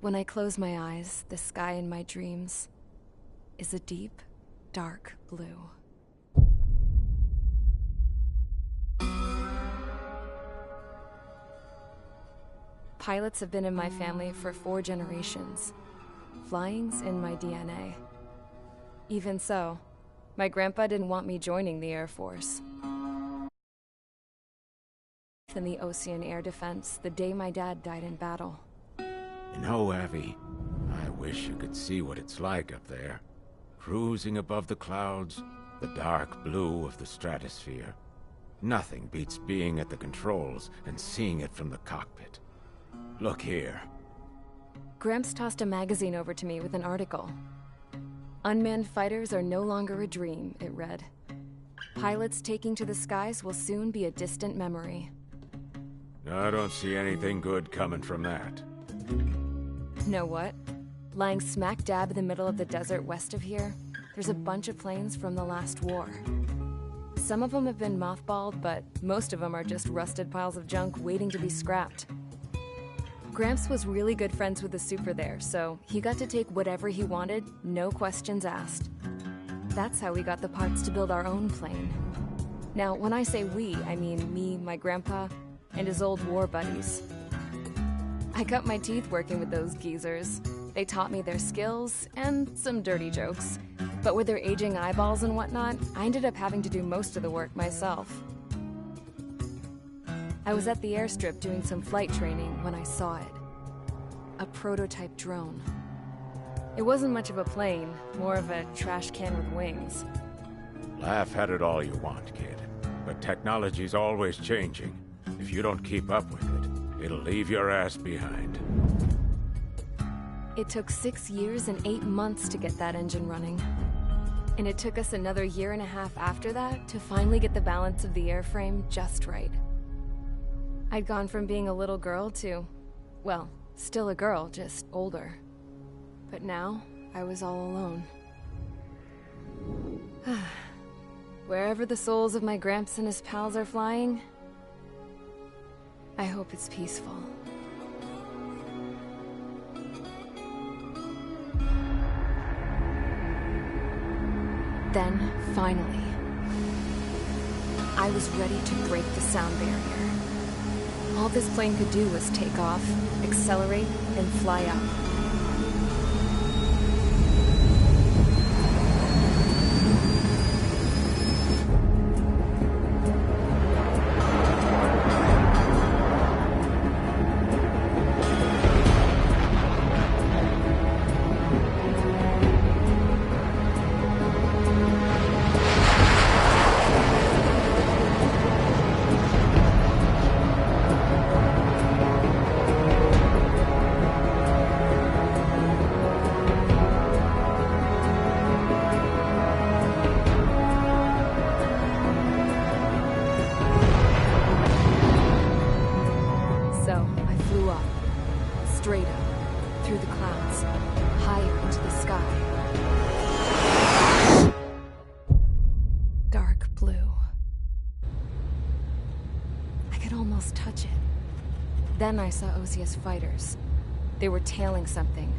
When I close my eyes, the sky in my dreams is a deep, dark blue. Pilots have been in my family for 4 generations. Flying's in my DNA. Even so, my grandpa didn't want me joining the Air Force. In the Ocean Air Defense the day my dad died in battle. You know, Abby, I wish you could see what it's like up there. Cruising above the clouds, the dark blue of the stratosphere. Nothing beats being at the controls and seeing it from the cockpit. Look here. Gramps tossed a magazine over to me with an article. Unmanned fighters are no longer a dream, it read. Pilots taking to the skies will soon be a distant memory. I don't see anything good coming from that. Know what? Lying smack dab in the middle of the desert west of here, there's a bunch of planes from the last war. Some of them have been mothballed, but most of them are just rusted piles of junk waiting to be scrapped. Gramps was really good friends with the super there, so he got to take whatever he wanted, no questions asked. That's how we got the parts to build our own plane. Now, when I say we, I mean me, my grandpa, and his old war buddies. I cut my teeth working with those geezers. They taught me their skills and some dirty jokes. But with their aging eyeballs and whatnot, I ended up having to do most of the work myself. I was at the airstrip doing some flight training when I saw it. A prototype drone. It wasn't much of a plane, more of a trash can with wings. Laugh at it all you want, kid. But technology's always changing. If you don't keep up with it, it'll leave your ass behind. It took 6 years and 8 months to get that engine running. And it took us another 1.5 years after that to finally get the balance of the airframe just right. I'd gone from being a little girl to, well, still a girl, just older. But now, I was all alone. Wherever the souls of my Gramps and his pals are flying, I hope it's peaceful. Then, finally, I was ready to break the sound barrier. All this plane could do was take off, accelerate, and fly up. Straight up, through the clouds, higher into the sky. Dark blue. I could almost touch it. Then I saw Osia's fighters. They were tailing something.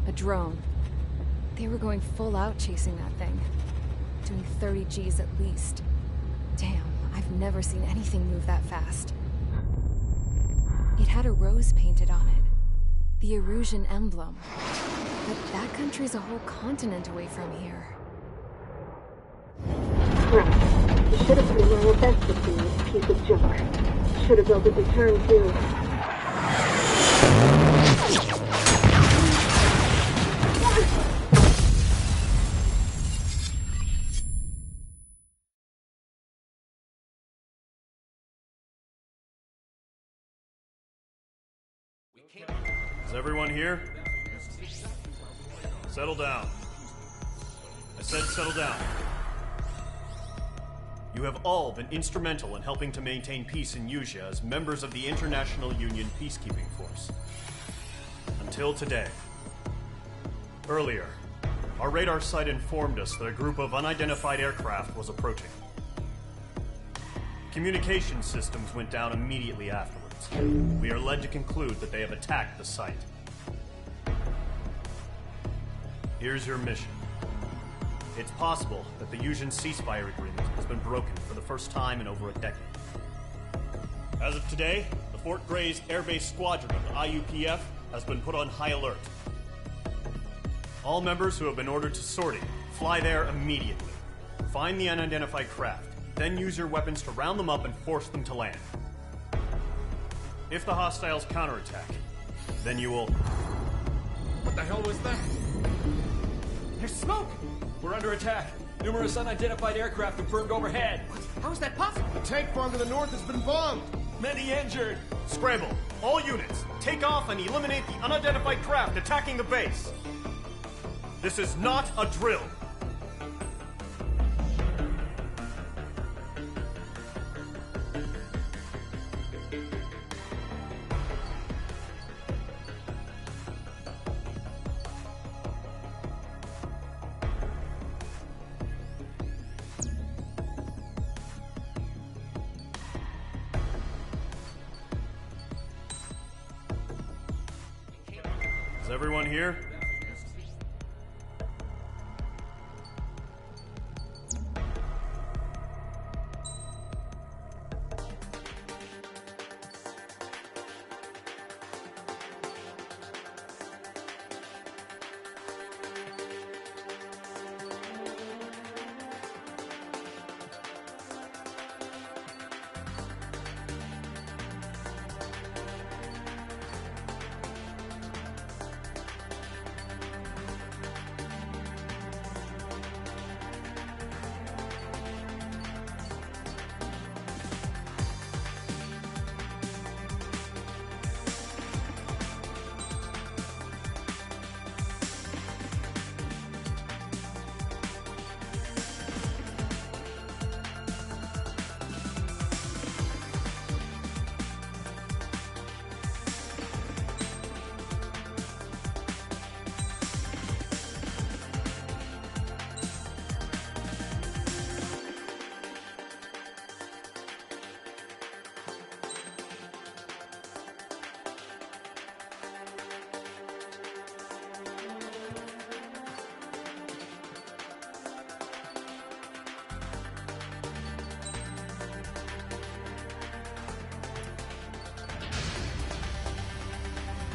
A drone. They were going full out chasing that thing. Doing 30 Gs at least. Damn, I've never seen anything move that fast. It had a rose painted on it. The Erusian emblem. But that country's a whole continent away from here. Right. You should have put in your best to see this piece of junk. Should have built a return too. Is everyone here? Settle down. I said settle down. You have all been instrumental in helping to maintain peace in Usea as members of the International Union Peacekeeping Force. Until today. Earlier, our radar site informed us that a group of unidentified aircraft was approaching. Communication systems went down immediately afterwards. We are led to conclude that they have attacked the site. Here's your mission. It's possible that the Yuuzhan ceasefire agreement has been broken for the first time in over a decade. As of today, the Fort Gray's Air Base Squadron of the IUPF has been put on high alert. All members who have been ordered to sortie, fly there immediately. Find the unidentified craft, then use your weapons to round them up and force them to land. If the hostiles counterattack, then you will... What the hell was that? There's smoke! We're under attack. Numerous unidentified aircraft have burned overhead. What? How is that possible? The tank farm to the north has been bombed. Many injured. Scramble! All units, take off and eliminate the unidentified craft attacking the base. This is not a drill. Is everyone here?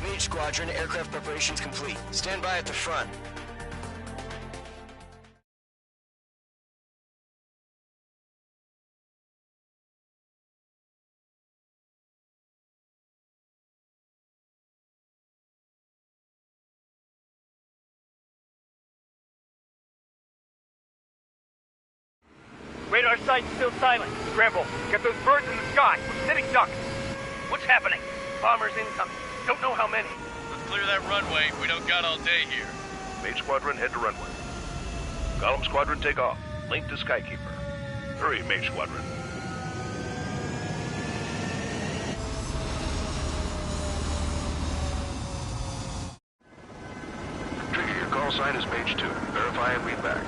Mage Squadron, aircraft preparations complete. Stand by at the front. Radar site's still silent. Scramble. Get those birds in the sky. We're sitting ducks. What's happening? Bombers incoming. Don't know how many. Let's clear that runway. We don't got all day here. Mage Squadron, head to runway. Column Squadron, take off. Link to Skykeeper. Hurry, Mage Squadron. Trigger, your call sign is Mage 2. Verify and read back.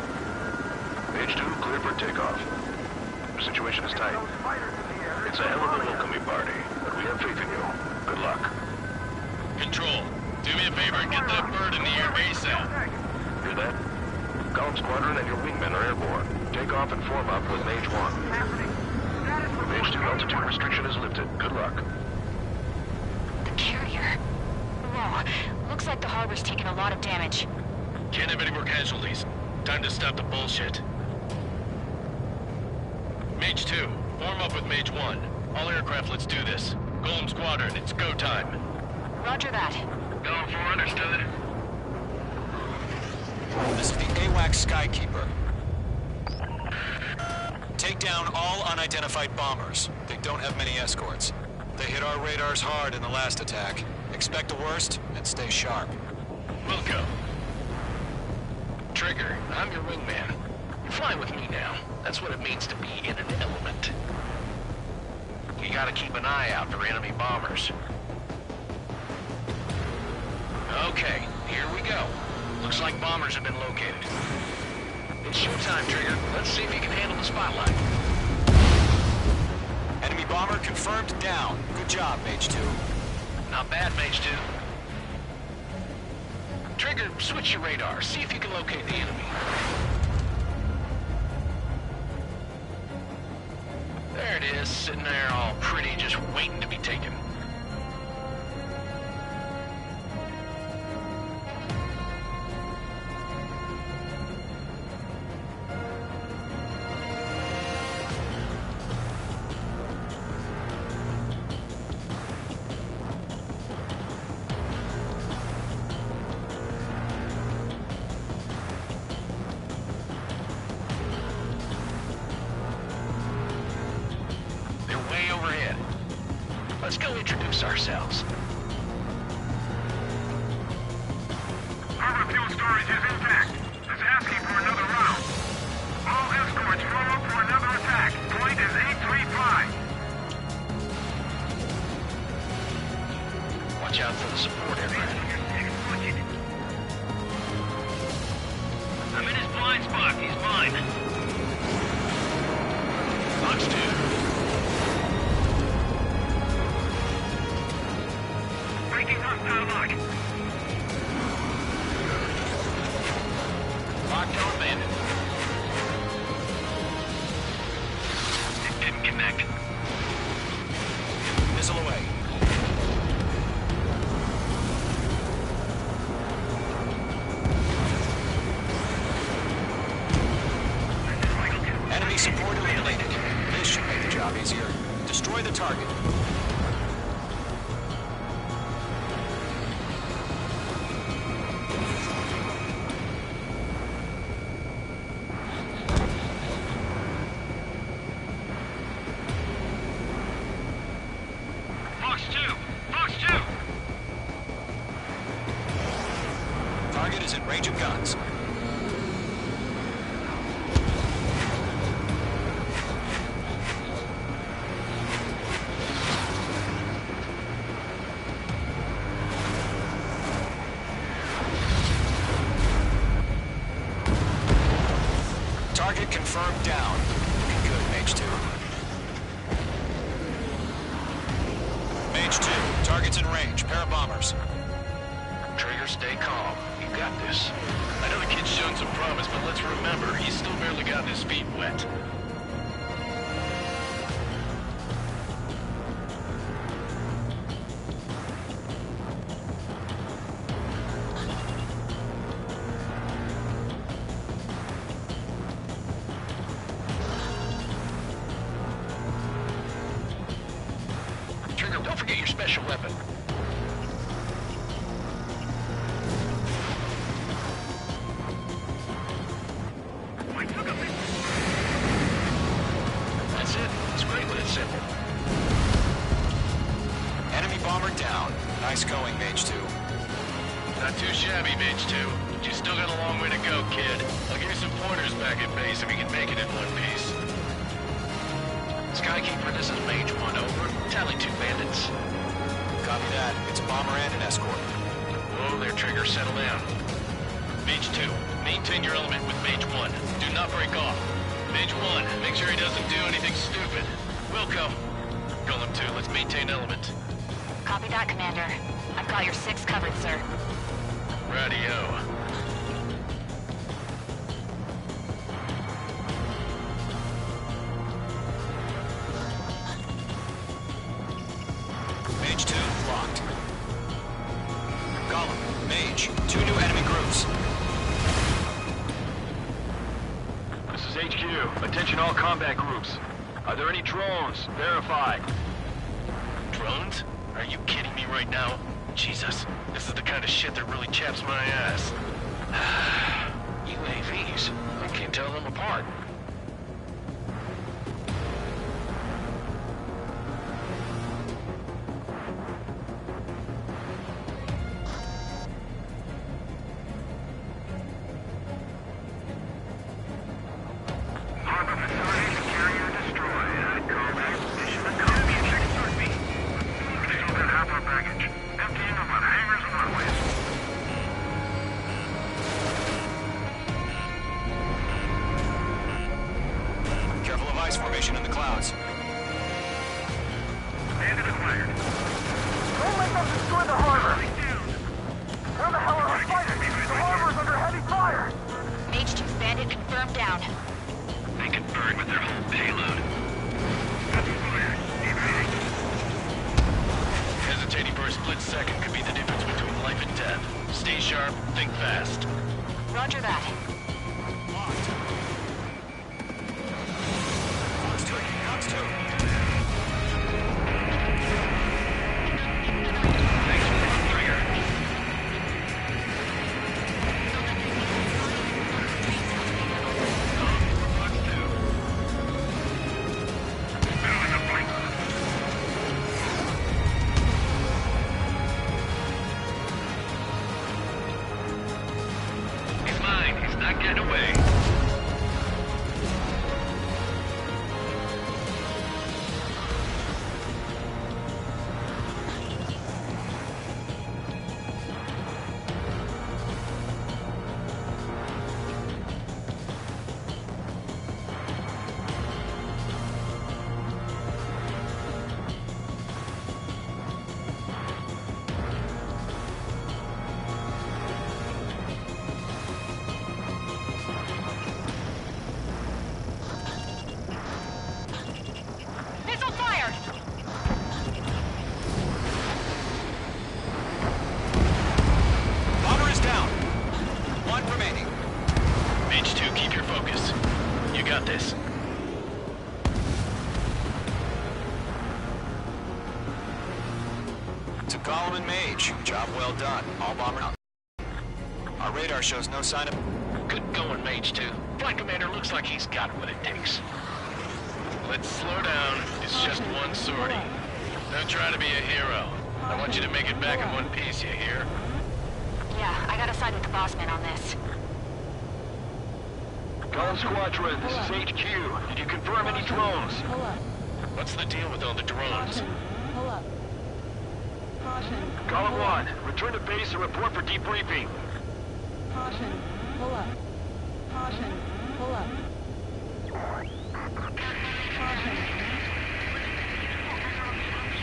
Mage 2, clear for takeoff. The situation is tight. It's a hell of a welcoming party, but we have faith in you. Good luck. Control, do me a favor and get that bird in the air ASAP. Hear that? Column Squadron and your wingmen are airborne. Take off and form up with Mage 1. Mage 2, altitude restriction is lifted. Good luck. The carrier. Whoa. Looks like the harbor's taken a lot of damage. Can't have any more casualties. Time to stop the bullshit. Mage 2, form up with Mage 1. All aircraft, let's do this. Golem Squadron, it's go time. Roger that. Going for understood. This is the AWAC Skykeeper. Take down all unidentified bombers. They don't have many escorts. They hit our radars hard in the last attack. Expect the worst and stay sharp. We'll go. Trigger, I'm your wingman. You fly with me now. That's what it means to be in an element. You gotta keep an eye out for enemy bombers. Okay, here we go. Looks like bombers have been located. It's showtime, Trigger. Let's see if you can handle the spotlight. Enemy bomber confirmed down. Good job, Mage 2. Not bad, Mage 2. Trigger! Trigger, switch your radar. See if you can locate the enemy. There it is, sitting there all pretty, just waiting to be taken. Let's go introduce ourselves. Harbor fuel storage is intact. It's asking for another round. All escorts roll up for another attack. Point is 835. Watch out for the support aircraft. I'm in his blind spot. He's mine. Fox 2. Lockdown bandit. It didn't connect. Missile away. Enemy support eliminated. This should make the job easier. Destroy the target. Target is in range of guns. Target confirmed down. Looking good, Mage 2. Mage 2, target's in range. Pair of bombers. Trigger, stay calm. You got this. I know the kid's shown some promise, but let's remember, he's still barely gotten his feet wet. Trigger, don't forget your special weapon. That's it. It's great when it's simple. Enemy bomber down. Nice going, Mage 2. Not too shabby, Mage 2. But you still got a long way to go, kid. I'll give you some pointers back at base if you can make it in one piece. Skykeeper, this is Mage 1, over. Tally 2 bandits. Copy that. It's a bomber and an escort. Oh, there, Trigger, settle down. Mage 2, maintain your element with Mage 1. Do not break off. Mage 1, make sure he doesn't do anything stupid. Wilco. Golem 2, let's maintain element. Copy that, Commander. I've got your 6 covered, sir. Radio. Mage 2, locked. Golem, Mage, 2 new enemy groups. This is HQ. Attention all combat groups. Are there any drones? Verify. Drones? Are you kidding me right now? Jesus, this is the kind of shit that really chaps my ass. UAVs? I can't tell them apart. Harbor facilities carrier destroyed. Call that mission accomplished. We still got half our baggage. Emptying them on hangars and runways. split second could be the difference between life and death. Stay sharp, think fast. Roger that. Cox 2. Thanks for the trigger. He's mine. He's not getting away. Missile fired! Bomber is down. One remaining. Mage 2, keep your focus. You got this. To Gollum and Mage, job well done. All bomber out. Our radar shows no sign of... Good going, Mage 2. Flight Commander looks like he's got what it takes. Let's slow down. It's just one sortie. Don't try to be a hero. I want you to make it back in one piece, you hear? Yeah, I gotta side with the boss man on this. Golem Squadron, this is HQ. Did you confirm any drones? What's the deal with all the drones? Pull up. Caution. Golem 1, return to base and report for debriefing. Caution. Pull up. Caution. Pull up. Caution.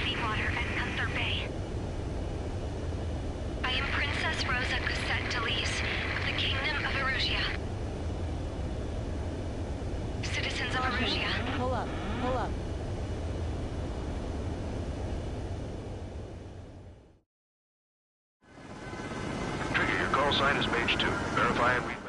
Seawater at Gunther Bay. I am Princess Rosa Cosette Delise of the Kingdom of Erusia. Citizens of Erusia. Pull up. Pull up. Trigger, your call sign is Mage 2. Verify and read back.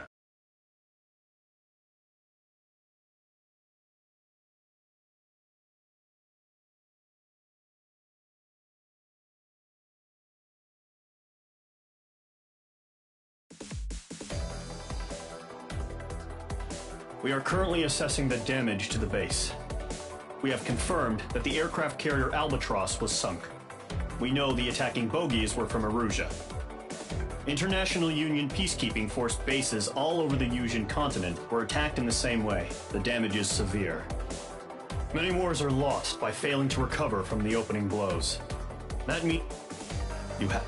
We are currently assessing the damage to the base. We have confirmed that the aircraft carrier Albatross was sunk. We know the attacking bogies were from Erusia. International Union peacekeeping force bases all over the Yusian continent were attacked in the same way. The damage is severe. Many wars are lost by failing to recover from the opening blows. That means you have...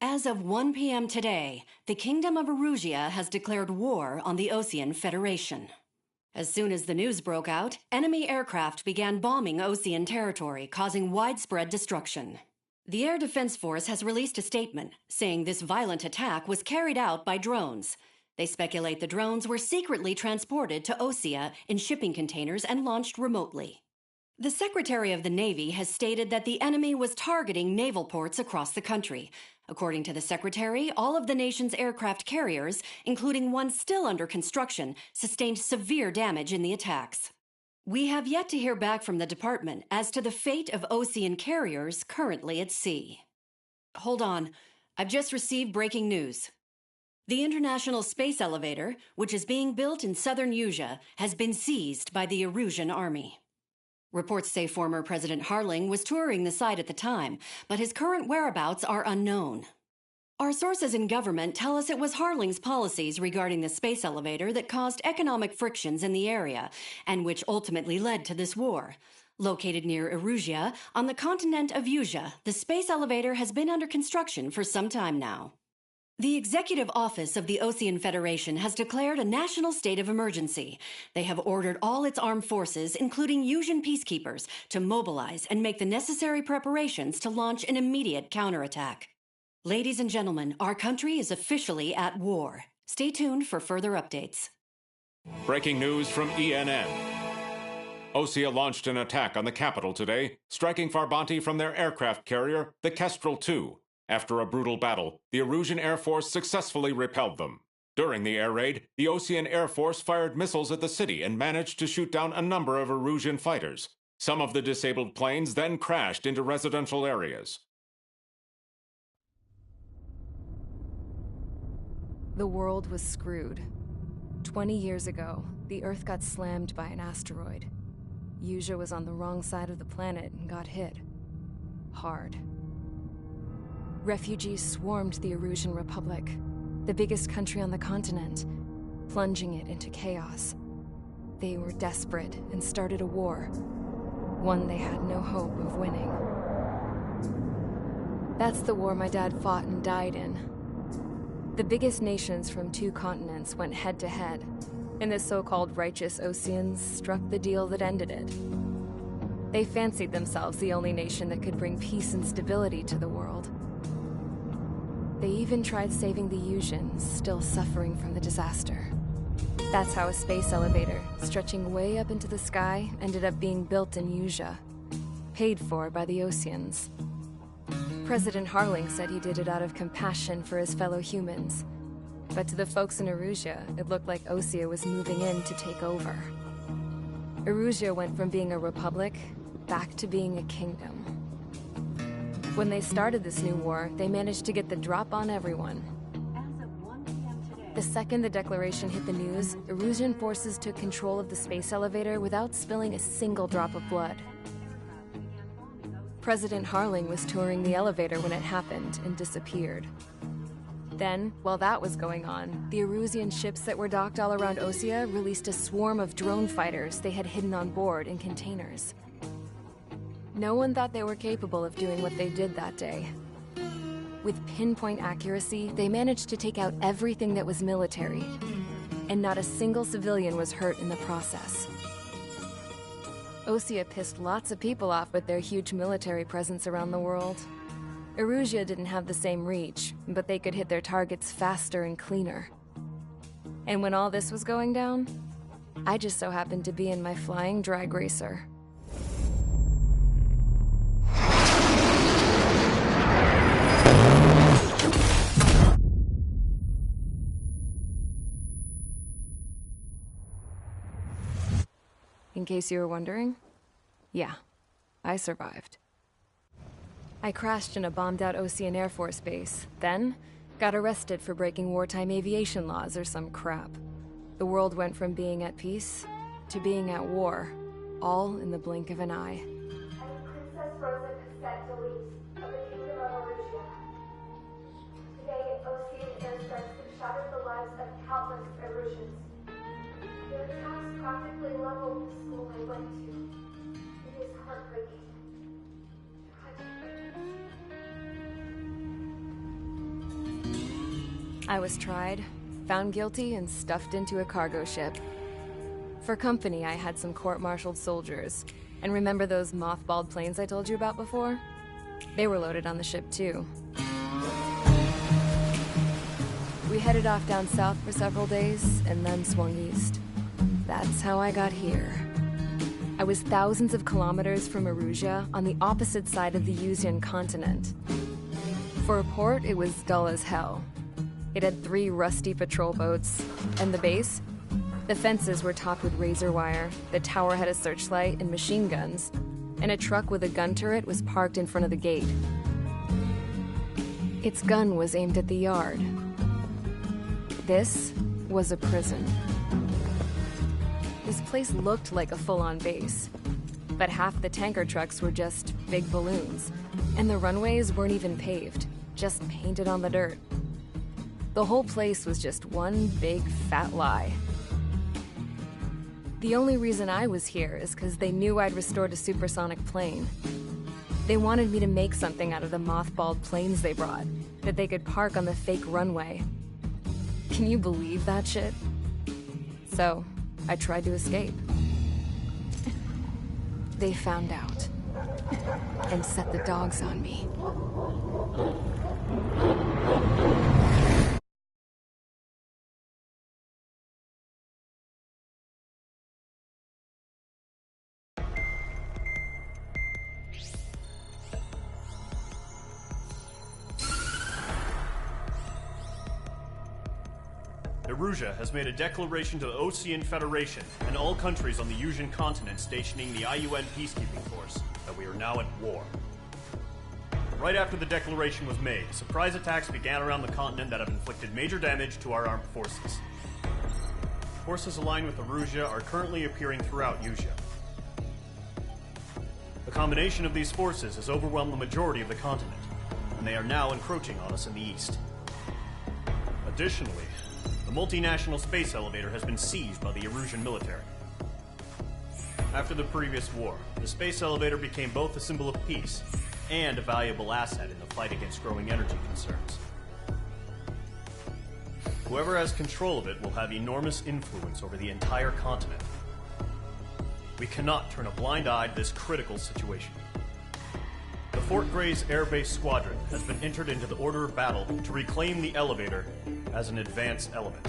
As of 1 p.m. today, the Kingdom of Erusia has declared war on the Osean Federation. As soon as the news broke out, enemy aircraft began bombing Osean territory, causing widespread destruction. The Air Defense Force has released a statement saying this violent attack was carried out by drones. They speculate the drones were secretly transported to Osea in shipping containers and launched remotely. The Secretary of the Navy has stated that the enemy was targeting naval ports across the country. According to the Secretary, all of the nation's aircraft carriers, including one still under construction, sustained severe damage in the attacks. We have yet to hear back from the department as to the fate of Osean carriers currently at sea. Hold on. I've just received breaking news. The International Space Elevator, which is being built in southern Yusia, has been seized by the Erusian army. Reports say former President Harling was touring the site at the time, but his current whereabouts are unknown. Our sources in government tell us it was Harling's policies regarding the space elevator that caused economic frictions in the area, and which ultimately led to this war. Located near Erusia, on the continent of Yusia, the space elevator has been under construction for some time now. The Executive Office of the Osean Federation has declared a national state of emergency. They have ordered all its armed forces, including Yusian peacekeepers, to mobilize and make the necessary preparations to launch an immediate counterattack. Ladies and gentlemen, our country is officially at war. Stay tuned for further updates. Breaking news from ENN. Osea launched an attack on the capital today, striking Farbanti from their aircraft carrier, the Kestrel II. After a brutal battle, the Erusian Air Force successfully repelled them. During the air raid, the Osean Air Force fired missiles at the city and managed to shoot down a number of Erusian fighters. Some of the disabled planes then crashed into residential areas. The world was screwed. 20 years ago, the Earth got slammed by an asteroid. Yuja was on the wrong side of the planet and got hit. Hard. Refugees swarmed the Erusian Republic, the biggest country on the continent, plunging it into chaos. They were desperate and started a war, one they had no hope of winning. That's the war my dad fought and died in. The biggest nations from 2 continents went head-to-head, and the so-called righteous Oseans struck the deal that ended it. They fancied themselves the only nation that could bring peace and stability to the world. They even tried saving the Yusians, still suffering from the disaster. That's how a space elevator, stretching way up into the sky, ended up being built in Yuja, paid for by the Oseans. President Harling said he did it out of compassion for his fellow humans. But to the folks in Erusia, it looked like Osea was moving in to take over. Erusia went from being a republic back to being a kingdom. When they started this new war, they managed to get the drop on everyone. The second the declaration hit the news, Erusian forces took control of the space elevator without spilling a single drop of blood. President Harling was touring the elevator when it happened and disappeared. Then, while that was going on, the Erusian ships that were docked all around Osea released a swarm of drone fighters they had hidden on board in containers. No one thought they were capable of doing what they did that day. With pinpoint accuracy, they managed to take out everything that was military, and not a single civilian was hurt in the process. Osea pissed lots of people off with their huge military presence around the world. Erusia didn't have the same reach, but they could hit their targets faster and cleaner. And when all this was going down, I just so happened to be in my flying drag racer. In case you were wondering, yeah, I survived. I crashed in a bombed-out Osean Air Force base, then got arrested for breaking wartime aviation laws or some crap. The world went from being at peace to being at war, all in the blink of an eye. Princess Rosa Cassette Delete of the Kingdom of Erusia. Today, Osean airstrikes have shattered the lives of countless Erusians. Their attacks practically leveled the school I went to. It is heartbreaking. I was tried, found guilty, and stuffed into a cargo ship. For company, I had some court-martialed soldiers. And remember those mothballed planes I told you about before? They were loaded on the ship, too. We headed off down south for several days, and then swung east. That's how I got here. I was thousands of kilometers from Erusia, on the opposite side of the Yusian continent. For a port, it was dull as hell. It had 3 rusty patrol boats, and the base? The fences were topped with razor wire, the tower had a searchlight and machine guns, and a truck with a gun turret was parked in front of the gate. Its gun was aimed at the yard. This was a prison. This place looked like a full-on base, but half the tanker trucks were just big balloons, and the runways weren't even paved, just painted on the dirt. The whole place was just one big fat lie. The only reason I was here is because they knew I'd restored a supersonic plane. They wanted me to make something out of the mothballed planes they brought, that they could park on the fake runway. Can you believe that shit? So, I tried to escape. They found out, and set the dogs on me. Erusia has made a declaration to the Ocean Federation and all countries on the Yusian continent stationing the IUN peacekeeping force that we are now at war. Right after the declaration was made, surprise attacks began around the continent that have inflicted major damage to our armed forces. Forces aligned with Erusia are currently appearing throughout Yusia. The combination of these forces has overwhelmed the majority of the continent, and they are now encroaching on us in the east. Additionally, the multinational space elevator has been seized by the Erusian military. After the previous war, the space elevator became both a symbol of peace and a valuable asset in the fight against growing energy concerns. Whoever has control of it will have enormous influence over the entire continent. We cannot turn a blind eye to this critical situation. The Fort Gray's Air Base Squadron has been entered into the order of battle to reclaim the elevator as an advanced element.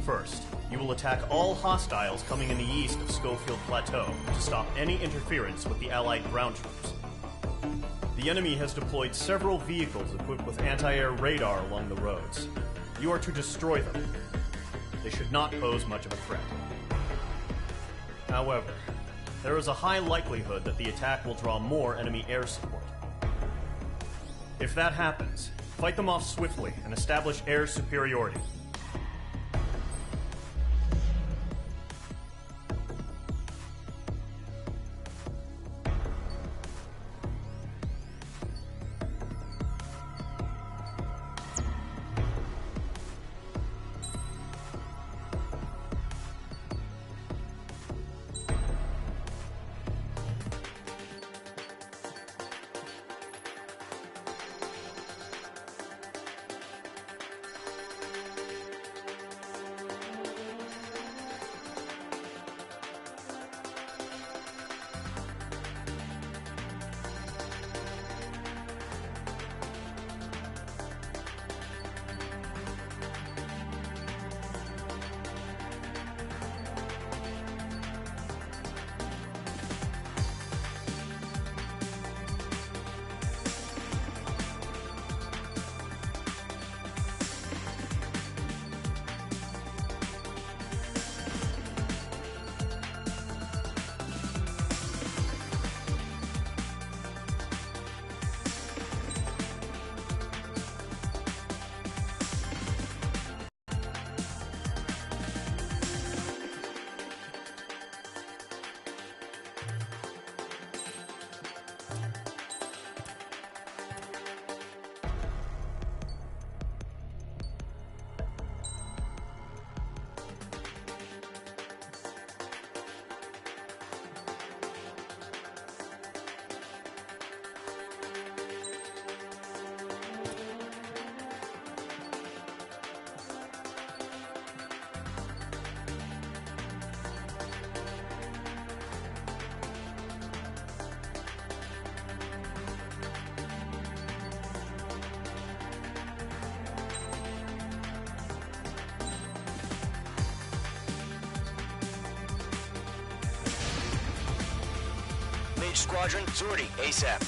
First, you will attack all hostiles coming in the east of Schofield Plateau to stop any interference with the Allied ground troops. The enemy has deployed several vehicles equipped with anti-air radar along the roads. You are to destroy them. They should not pose much of a threat. However, there is a high likelihood that the attack will draw more enemy air support. If that happens, fight them off swiftly and establish air superiority. Squadron, sortie, ASAP.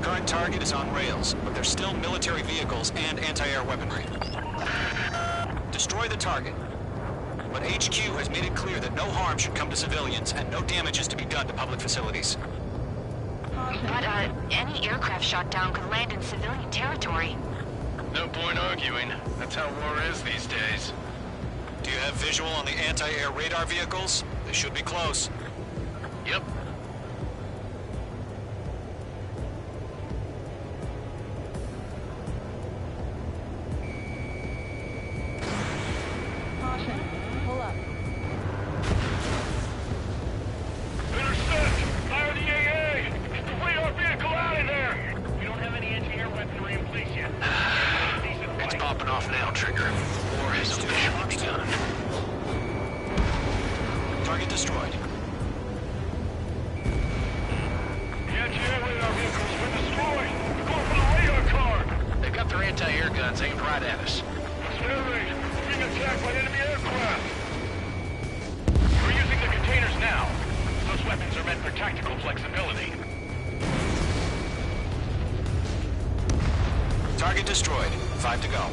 Current target is on rails, but there's still military vehicles and anti-air weaponry. Destroy the target. But HQ has made it clear that no harm should come to civilians and no damage is to be done to public facilities. But, any aircraft shot down could land in civilian territory. No point arguing. That's how war is these days. Do you have visual on the anti-air radar vehicles? They should be close. Yep. Caution. Pull up. Recons aimed right at us. Accelerate! Being attacked by enemy aircraft! We're using the containers now. Those weapons are meant for tactical flexibility. Target destroyed. 5 to go.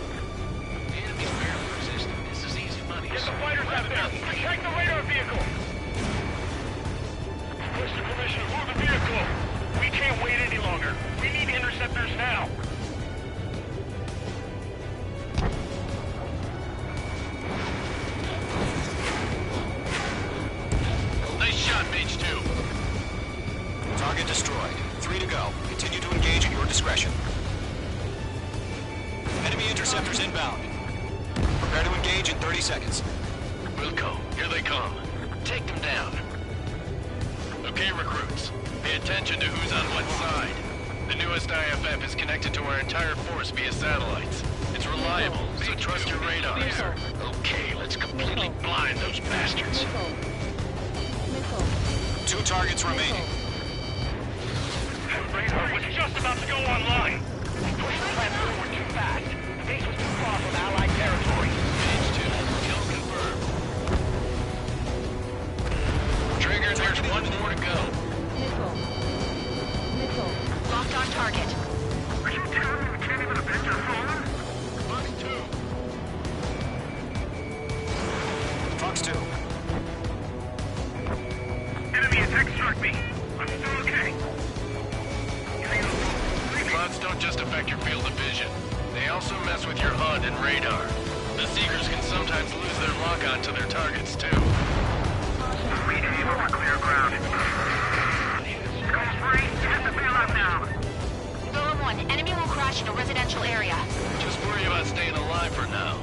The enemy's barely resisting. This is easy money. Get the fighters out there! Protect the radar vehicle! Requesting permission to move the vehicle! We can't wait any longer. We need interceptors now! Nice shot, Mage 2. Target destroyed. 3 to go. Continue to engage at your discretion. Enemy interceptors inbound. Prepare to engage in 30 seconds. Wilco, here they come. Take them down. Okay, recruits. Pay attention to who's on what side. The newest IFF is connected to our entire force via satellites. It's reliable, so trust your radars. Okay, let's completely blind those bastards. 2 targets remaining. That radar was just about to go online! We pushed the plan forward too fast. The base was too far from Allied territory. Mage 2, kill confirmed. Trigger, there's 1 more to go. Locked on target. Are you telling me we can't even avenge our fallen? Fox 2. Fox 2. Enemy attack struck me. I'm still okay. Clouds don't just affect your field of vision. They also mess with your HUD and radar. The Seekers can sometimes lose their lock-on to their targets, too. We aim over clear ground. Scope free, hit the bailout now. Golem 1, enemy will crash in a residential area. Just worry about staying alive for now.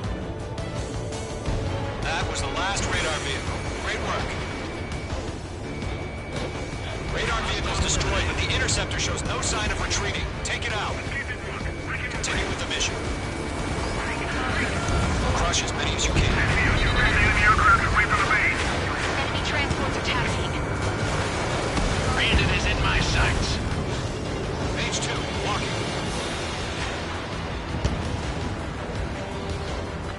That was the last radar vehicle. Great work. Radar vehicle's destroyed, but the interceptor shows no sign of retreating. Take it out. Continue with the mission. Crush as many as you can. Enemy aircraft away from the base. Enemy transports are taxiing. Brandon is in my sights. Mage 2, walking.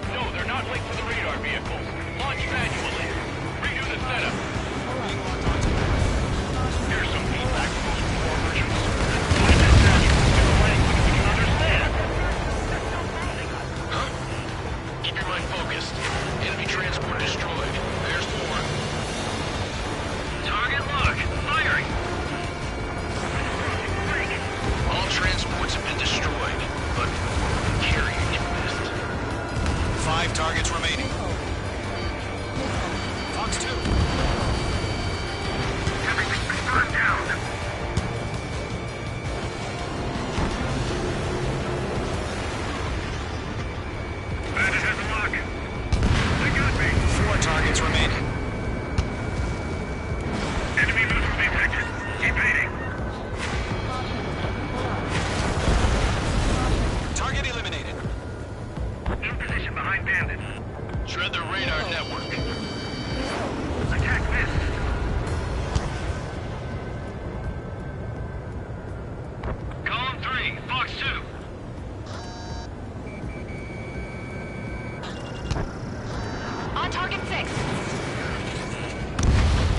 No, they're not linked to the radar vehicle. Launch manually. Redo the setup. Here's some feedback from those war versions. Find that manual in a language we can understand. Huh? Keep your mind focused. Enemy transport destroyed. There's more. Target locked. Firing. All transports have been destroyed, but carrier get missed. 5 targets remaining. Fox 2. Everything's been burned down. Bandit has a lock. They got me. 4 targets remaining. Enemy missile detected. Evading. Target eliminated. In position behind Bandit. Shred the radar network. Attack missed. Column 3, Fox 2. On target 6.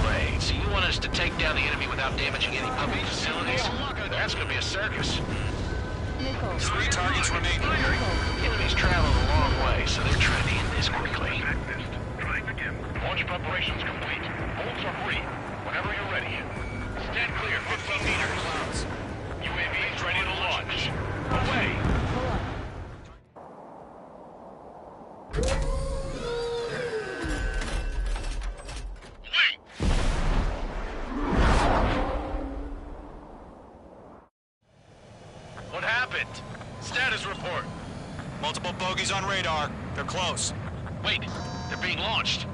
Wait, so you want us to take down the enemy without damaging any public facilities? That's gonna be a circus. 3 targets remaining. Enemies traveled a long way, so they're trying to end this quickly. Attack missed. Trying again. Launch preparations complete. Bolts are free. Whenever you're ready. Stand clear, 15 meters. UAVs ready to launch. Away. What happened? Status report. Multiple bogeys on radar. They're close. Wait, they're being launched.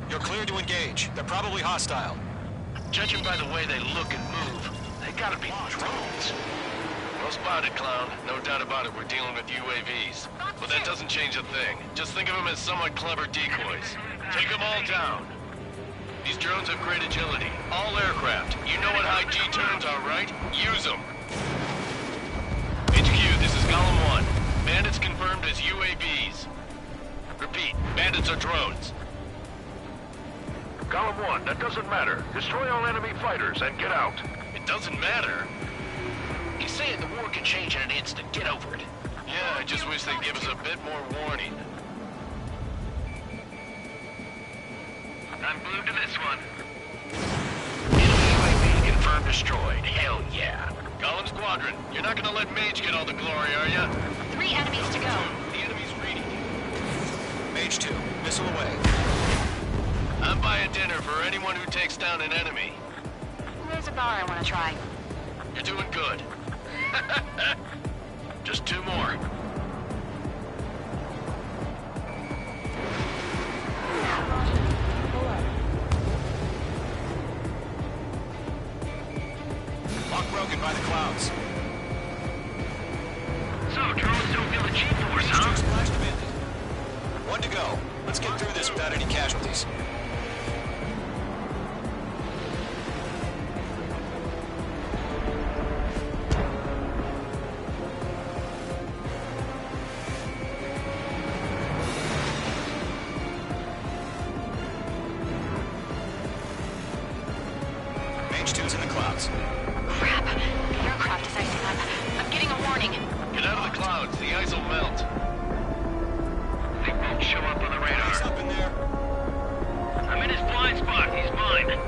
You're cleared to engage. They're probably hostile. Judging by the way they look and move, they gotta be drones. Well spotted, Clown. No doubt about it, we're dealing with UAVs. But that doesn't change a thing. Just think of them as somewhat clever decoys. Take them all down. These drones have great agility. All aircraft. You know what high G turns are, right? Use them. HQ, this is Column 1. Bandits confirmed as UAVs. Repeat, bandits are drones. Column 1, that doesn't matter. Destroy all enemy fighters and get out. It doesn't matter. He's saying the war can change in an instant. Get over it. Yeah, I just wish they'd give us a bit more warning. I'm glued to this one. Enemy UAV confirmed destroyed. Hell yeah. Column Squadron, you're not gonna let Mage get all the glory, are ya? 3 enemies to go. The enemy's reading. Mage 2, missile away. I'm buying dinner for anyone who takes down an enemy. There's a bar I want to try. You're doing good. Just 2 more. Lock broken by the clouds. So, drones don't feel the G-force, huh? Splashed a bit. 1 to go. Let's get through this without any casualties. Mage 2's in the clouds. Crap. The aircraft is icing up. I'm getting a warning. Get out of the clouds. The ice will melt. They won't show up on the radar. He's up in there. I'm in his blind spot. He's mine.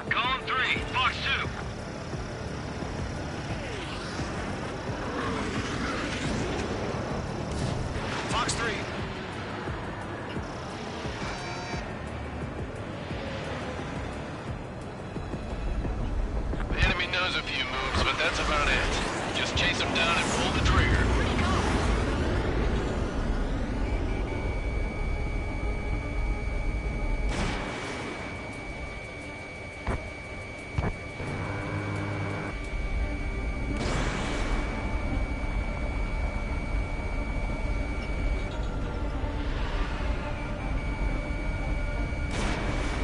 Column 3, Fox 2. Fox 3. The enemy knows a few moves, but that's about it. Just chase him down and pull the trigger. Where'd he go?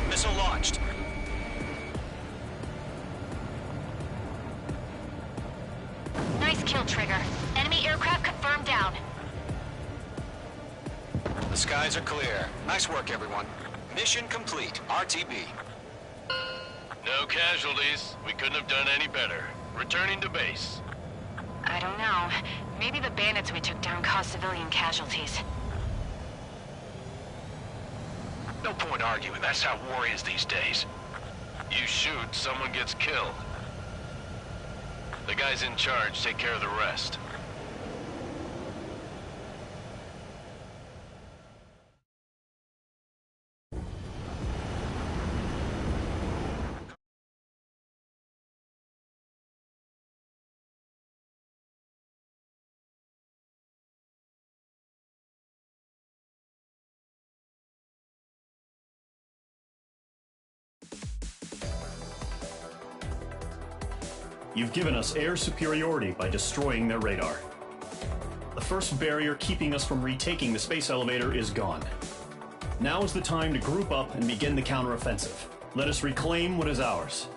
Missile launched. Nice kill, Trigger. Enemy aircraft confirmed down. The skies are clear. Nice work, everyone. Mission complete. RTB. No casualties. We couldn't have done any better. Returning to base. I don't know. Maybe the bandits we took down caused civilian casualties. No point arguing. That's how war is these days. You shoot, someone gets killed. The guys in charge take care of the rest. You've given us air superiority by destroying their radar. The first barrier keeping us from retaking the space elevator is gone. Now is the time to group up and begin the counteroffensive. Let us reclaim what is ours.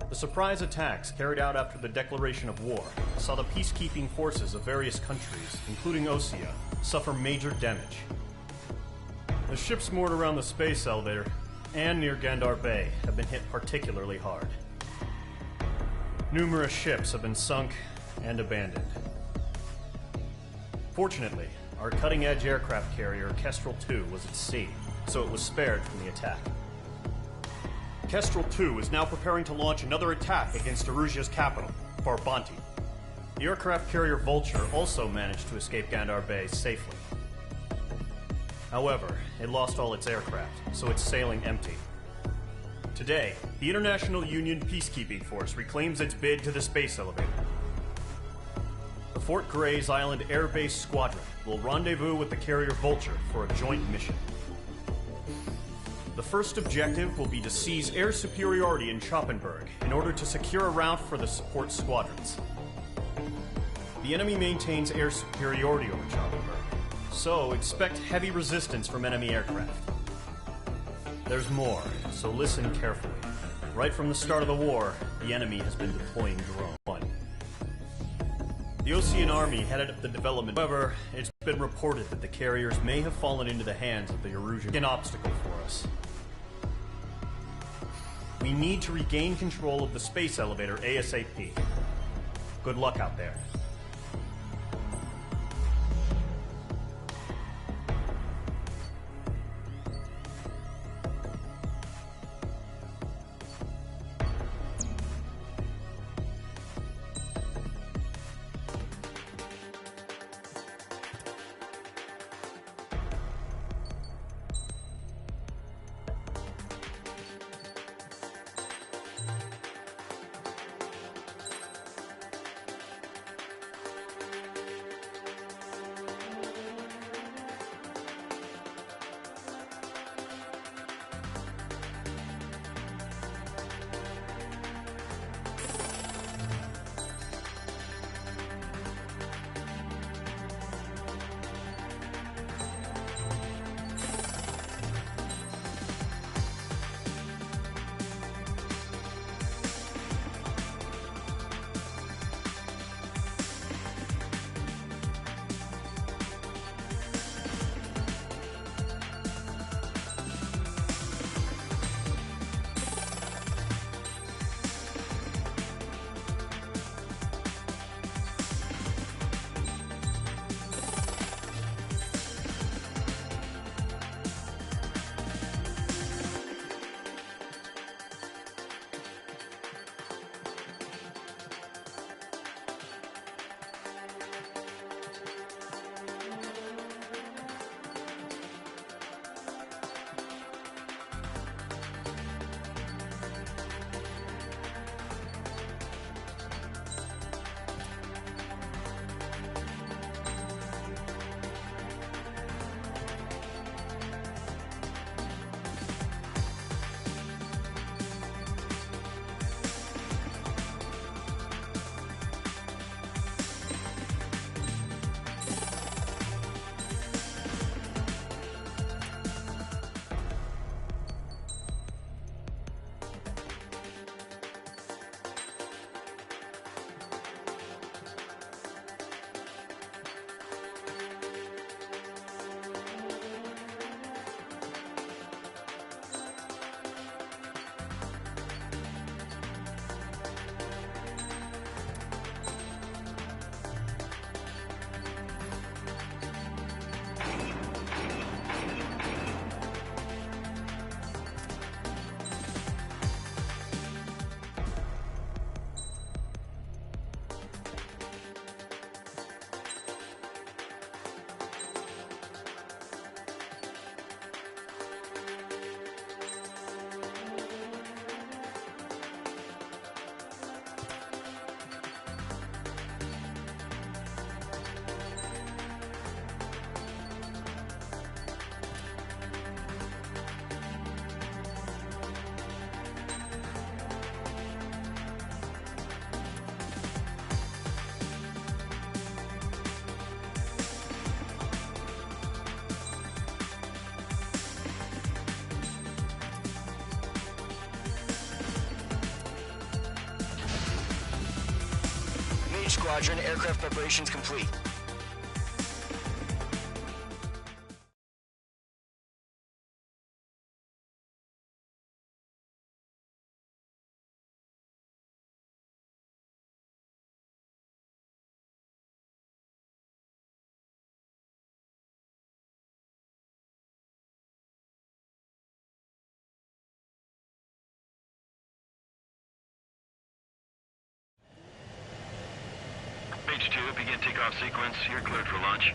The surprise attacks carried out after the declaration of war saw the peacekeeping forces of various countries, including Osea, suffer major damage. The ships moored around the space elevator and near Gandar Bay have been hit particularly hard. Numerous ships have been sunk and abandoned. Fortunately, our cutting-edge aircraft carrier Kestrel 2 was at sea, so it was spared from the attack. Kestrel 2 is now preparing to launch another attack against Erusia's capital, Farbanti. The aircraft carrier Vulture also managed to escape Gandar Bay safely. However, it lost all its aircraft, so it's sailing empty. Today, the International Union Peacekeeping Force reclaims its bid to the space elevator. The Fort Gray's Island Air Base Squadron will rendezvous with the carrier Vulture for a joint mission. The first objective will be to seize air superiority in Schoppenberg in order to secure a route for the support squadrons. The enemy maintains air superiority over Schoppenberg, so expect heavy resistance from enemy aircraft. There's more, so listen carefully. Right from the start of the war, the enemy has been deploying drones. The Ocean Army headed up the development. However, it's been reported that the carriers may have fallen into the hands of the Erusian. An obstacle for us. We need to regain control of the space elevator ASAP. Good luck out there. Squadron, aircraft preparations complete. H2, begin takeoff sequence. You're cleared for launch.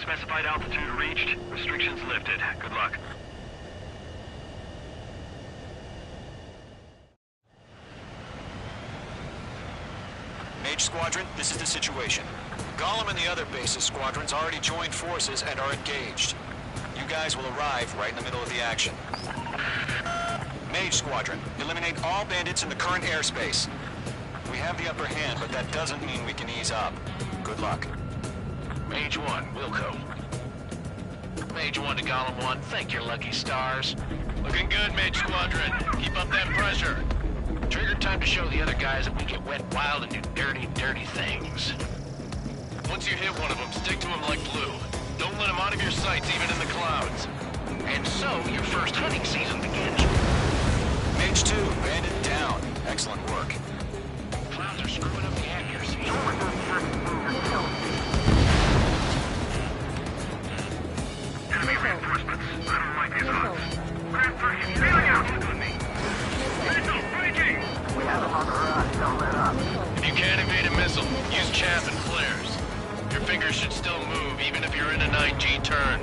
Specified altitude reached. Restrictions lifted. Good luck. Mage Squadron, this is the situation. Gollum and the other bases squadrons already joined forces and are engaged. You guys will arrive right in the middle of the action. Mage Squadron, eliminate all bandits in the current airspace. We have the upper hand, but that doesn't mean we can ease up. Good luck. Mage 1, Wilco. Mage 1 to Gollum 1, thank your lucky stars. Looking good, Mage Squadron. Keep up that pressure. Trigger time to show the other guys that we get wet wild and do dirty, dirty things. Once you hit one of them, stick to them like glue. Don't let them out of your sights, even in the clouds. And so, your first hunting season begins. Mage 2, bandit down. Excellent work. Clouds are screwing up the accuracy. Enemy reinforcements. I don't like these odds. Grand Pershing, sailing out. On me. Missile, breaking! We have them on the run. Don't let up. If you can't evade a missile, use chaff and flares. Your fingers should still move, even if you're in a 9G turn.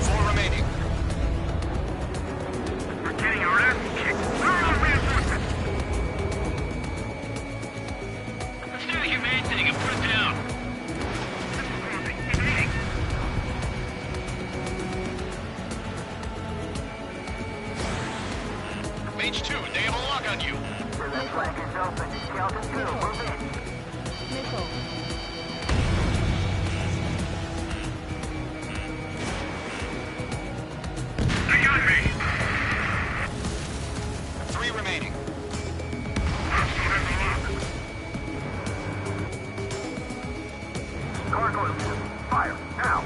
4 remaining. We're getting our ass kicked. Where are our reinforcements? Let's do the humane thing and put it down. Mage 2, they have a lock on you. That flank is open. Skeleton 2, move in. They got me. 3 remaining. Hostile has the lock. Gargoyle 2, fire, now.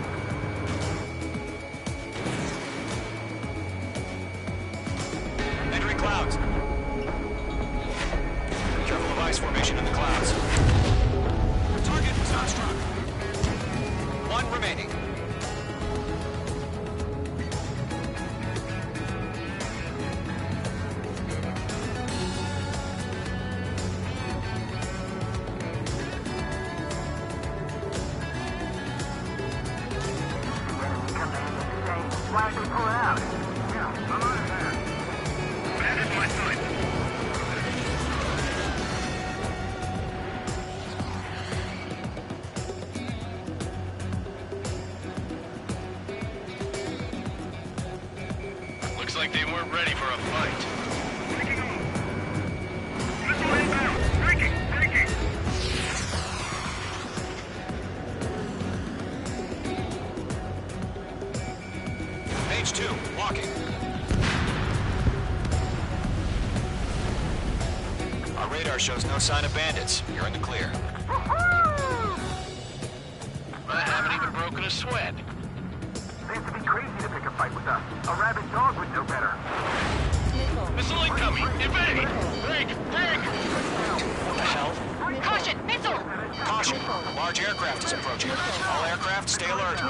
Entering clouds. Careful of ice formation in the clouds. The target was not struck. 1 remaining. Why did they pull it out? Yeah, I'm out of there. That is my sight. Looks like they weren't ready for a fight. Breaking off. Missile inbound. Breaking, breaking. Mage 2, walking. Our radar shows no sign of bandits. You're in the clear. I haven't even broken a sweat. Seems to be crazy to pick a fight with us. A rabid dog would know better. Missile incoming! Evade! Break! Break! What the hell? Caution! Missile! Caution! A large aircraft is approaching. All aircraft, stay alert.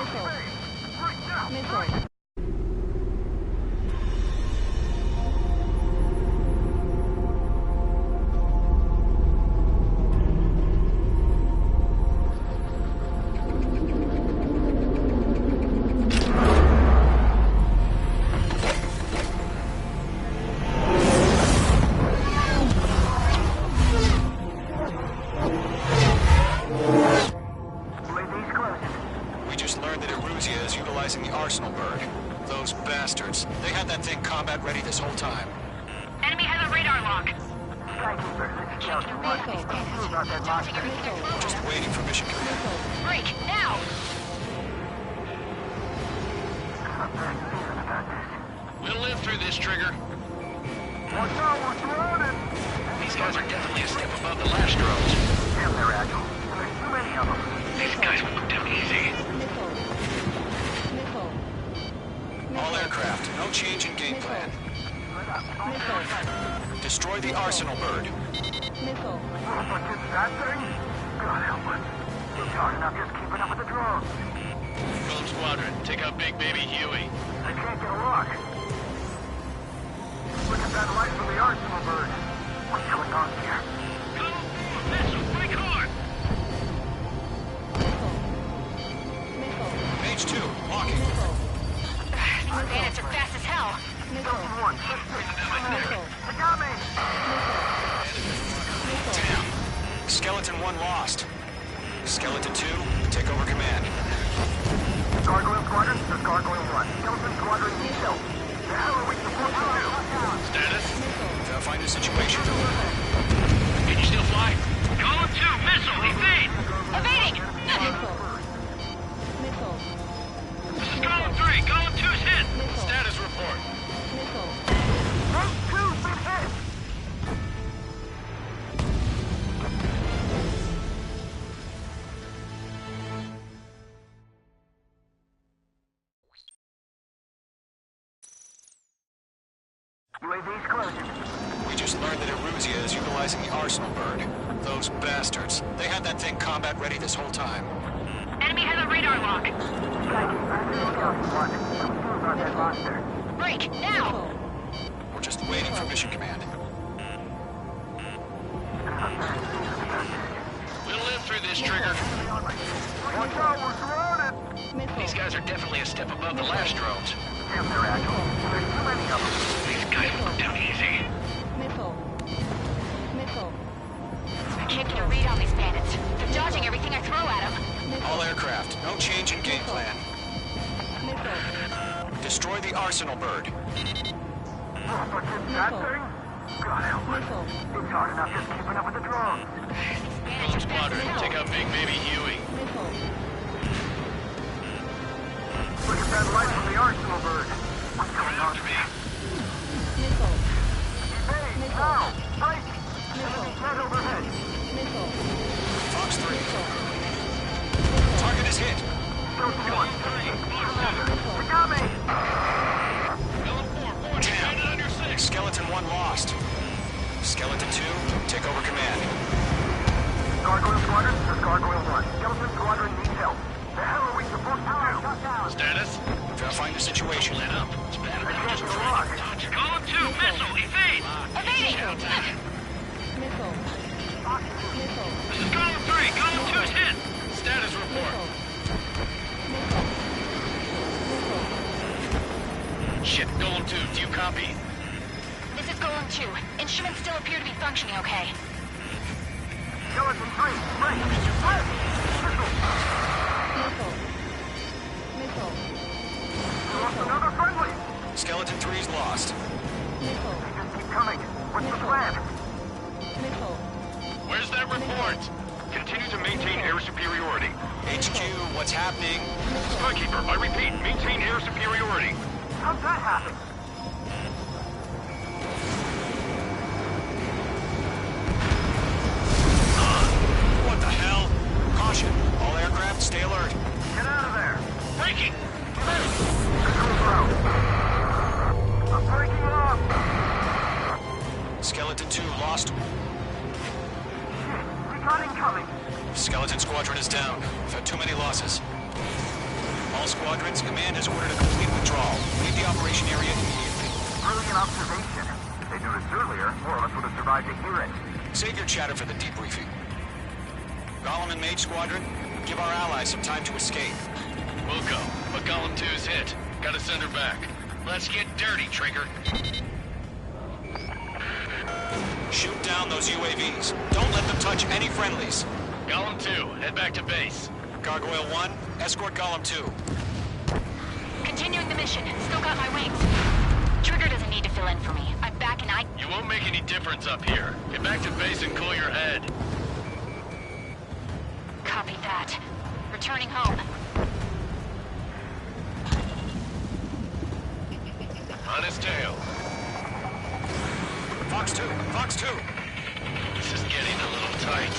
We just learned that Eruzia is utilizing the Arsenal bird. Those bastards. They had that thing combat ready this whole time. Enemy has a radar lock. Skykeeper, this is Skeleton 1. Speak to you about that monster. Just waiting for mission command. Break, now! I'm very feeling about this. We'll live through this, Trigger. Watch out, we're surrounded! These guys are definitely a step above the last drones. Damn, they're agile. There's too many of them. These guys won't go down easy. All aircraft, no change in game plan. Destroy the Arsenal bird. But just that thing? God help us. It's hard enough just keeping up with the drones. Golem Squadron, take out Big Baby Huey. They can't get a lock. Look at that light from the Arsenal bird. What's going on here? Missile, break hard. Skeleton 1 lost. Skeleton 2, take over command. Gargoyle Squadron, this is Gargoyle 1. Skeleton Squadron needs help. The hell are we supposed to do? Status? Find the situation. Can you still fly? Column 2, missile, evade! Evading! This is Column 3, Column 2's hit! Status report. H2's been hit! UAV's closing. We just learned that Eruzia is utilizing the Arsenal bird. Those bastards. They had that thing combat ready this whole time. Enemy has a radar lock. Break, now! We're just waiting for mission command. We'll live through this, Trigger. Watch out, we're surrounded! These guys are definitely a step above the last drones. Damn, they're agile. There's too many of them. These guys won't down easy. I can't get a read on these bandits. They're dodging everything I throw at them. All aircraft, no change in game plan. Destroy the Arsenal bird. But it's that thing? God help us. It's hard enough just keeping up with the drones. Golem Squadron, take out Big Baby Huey. Look at that light from the Arsenal bird. What's going on there? Evade, now! Break! Enemy jet overhead. Fox 3. Target is hit. Skeleton 1. We got me! Damn. Skeleton 1 lost. Skeleton 2, take over command. Gargoyle Squadron, this is Gargoyle 1. Skeleton Squadron needs help. The hell are we supposed to do? Status? Find the situation. Lit up. It's bad I enough can't just do trying luck. to dodge. Column 2, missile, evade! Evading! This is Column 3, Column 2's hit! Status report. Shit, Column 2, do you copy? This is Golem 2. Instruments still appear to be functioning okay. Skeleton 3, break! Lost another friendly! Skeleton 3's lost. They just keep coming. What's the plan? Where's that report? Continue to maintain air superiority. HQ, what's happening? Skykeeper, I repeat, maintain air superiority. How'd that happen? What the hell? Caution. All aircraft, stay alert. Get out of there! Breaking! Control out. I'm breaking up! Skeleton 2 lost. Shit, we got incoming! Skeleton Squadron is down. We've had too many losses. All squadrons, command has ordered a complete withdrawal. Leave the operation area immediately. Brilliant observation. If they knew this earlier, more of us would have survived to hear it. Save your chatter for the debriefing. Golem and Mage Squadron, give our allies some time to escape. We'll go, but Column 2's hit. Gotta send her back. Let's get dirty, Trigger. Shoot down those UAVs. Don't let them touch any friendlies. Column 2, head back to base. Gargoyle 1, escort Golem 2. Continuing the mission. Still got my wings. Trigger doesn't need to fill in for me. I'm back and You won't make any difference up here. Get back to base and cool your head. Copy that. Returning home. On his tail. Fox 2, Fox 2. This is getting a little tight.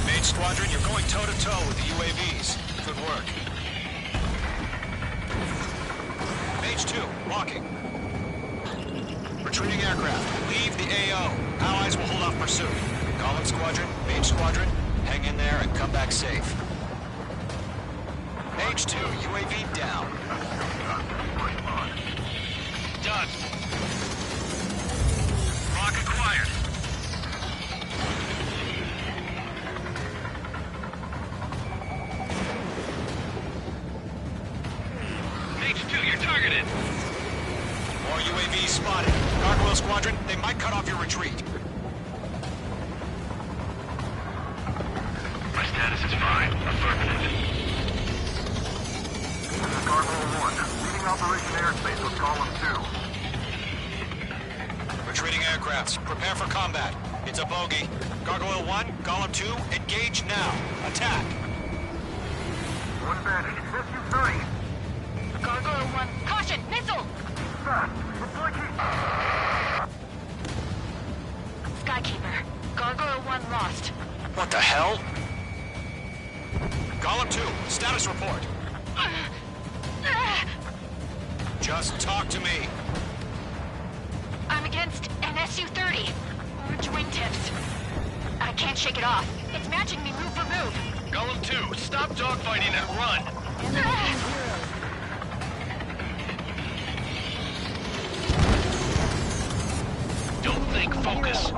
Mage Squadron, you're going toe-to-toe with the UAVs. Good work. Mage 2, walking. Retreating aircraft. Leave the AO. Allies will hold off pursuit. Golem Squadron, Mage Squadron, hang in there and come back safe. Mage 2, UAV down. Done. Rock acquired. H2, you're targeted. More UAVs spotted. Gargoyle Squadron, they might cut off your retreat. Affirmative. This is Gargoyle 1, leading Operation Airspace with Column 2. Retreating aircrafts. Prepare for combat. It's a bogey. Gargoyle 1, Column 2, engage now. Attack. One bandit, SU-30. Gargoyle 1, caution, missile! Fast, it's like Skykeeper, Gargoyle 1 lost. What the hell? Column 2, status report. Just talk to me. I'm against an SU-30. Orange wingtips. I can't shake it off. It's matching me move for move. Golem 2, stop dogfighting and run! Don't think, focus.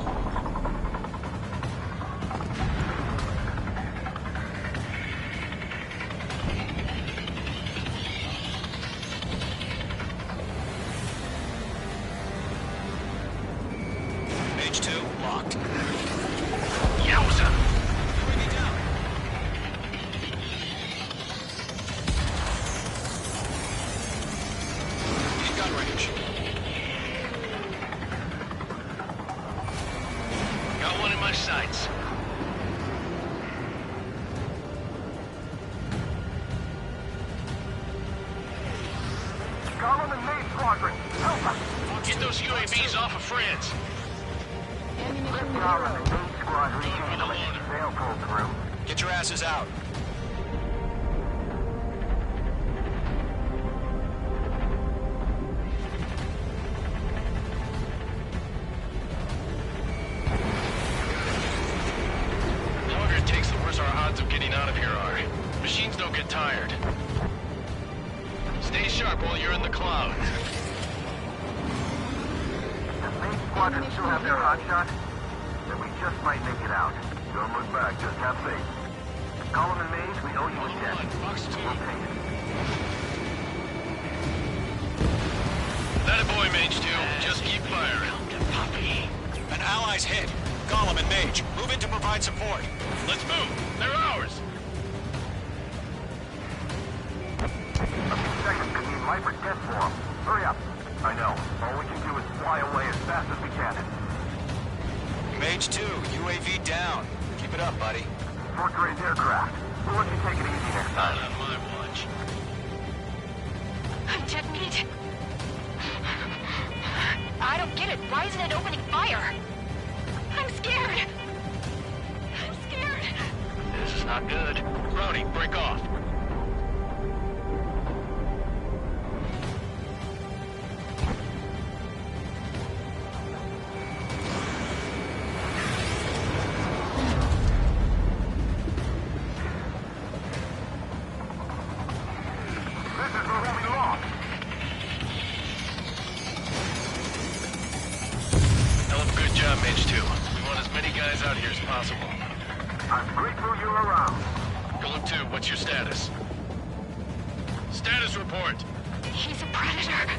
Page 2, locked. Yowza! Bring me down. In gun range. Got one in my sights. Column and main squadron, help us! Get those UAVs off of France. Column and main squadron, they'll pull through. Get your asses out. The longer it takes, the worse our odds of getting out of here are. Machines don't get tired. Stay sharp while you're in the clouds. Does main squadron still have their hot shot? Then we just might make it out. Don't look back, just have faith. Column and Maze, we owe you a debt. Box 2. We'll pay it. That a boy, Mage 2. Just keep firing. An ally's hit. Golem and Mage, move in to provide support. Let's move. They're ours. A few seconds could mean life or death for them. Hurry up. I know. All we can do is fly away as fast as we can. Mage 2, UAV down. Keep it up, buddy. Fourth-grade aircraft. We'll let you take it easy next Not time. on my watch. I'm dead meat. I don't get it. Why isn't it opening fire? I'm scared. I'm scared. This is not good. Rowdy, break off. This is where we lost. Hell of a good job, Mage 2. We want as many guys out here as possible. I'm grateful you're around. Golem 2, what's your status? Status report. He's a predator.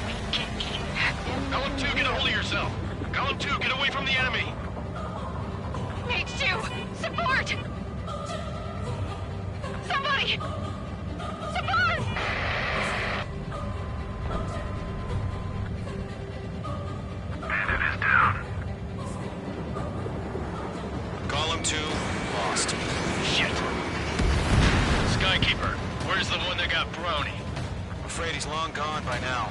We can keep him. Golem 2, get a hold of yourself. Golem 2, get away from the enemy. Mage 2, support! Somebody! Support! Bandit is down. Golem 2, lost. Shit. Skykeeper, where's the one that got Brownie? I'm afraid he's long gone by now.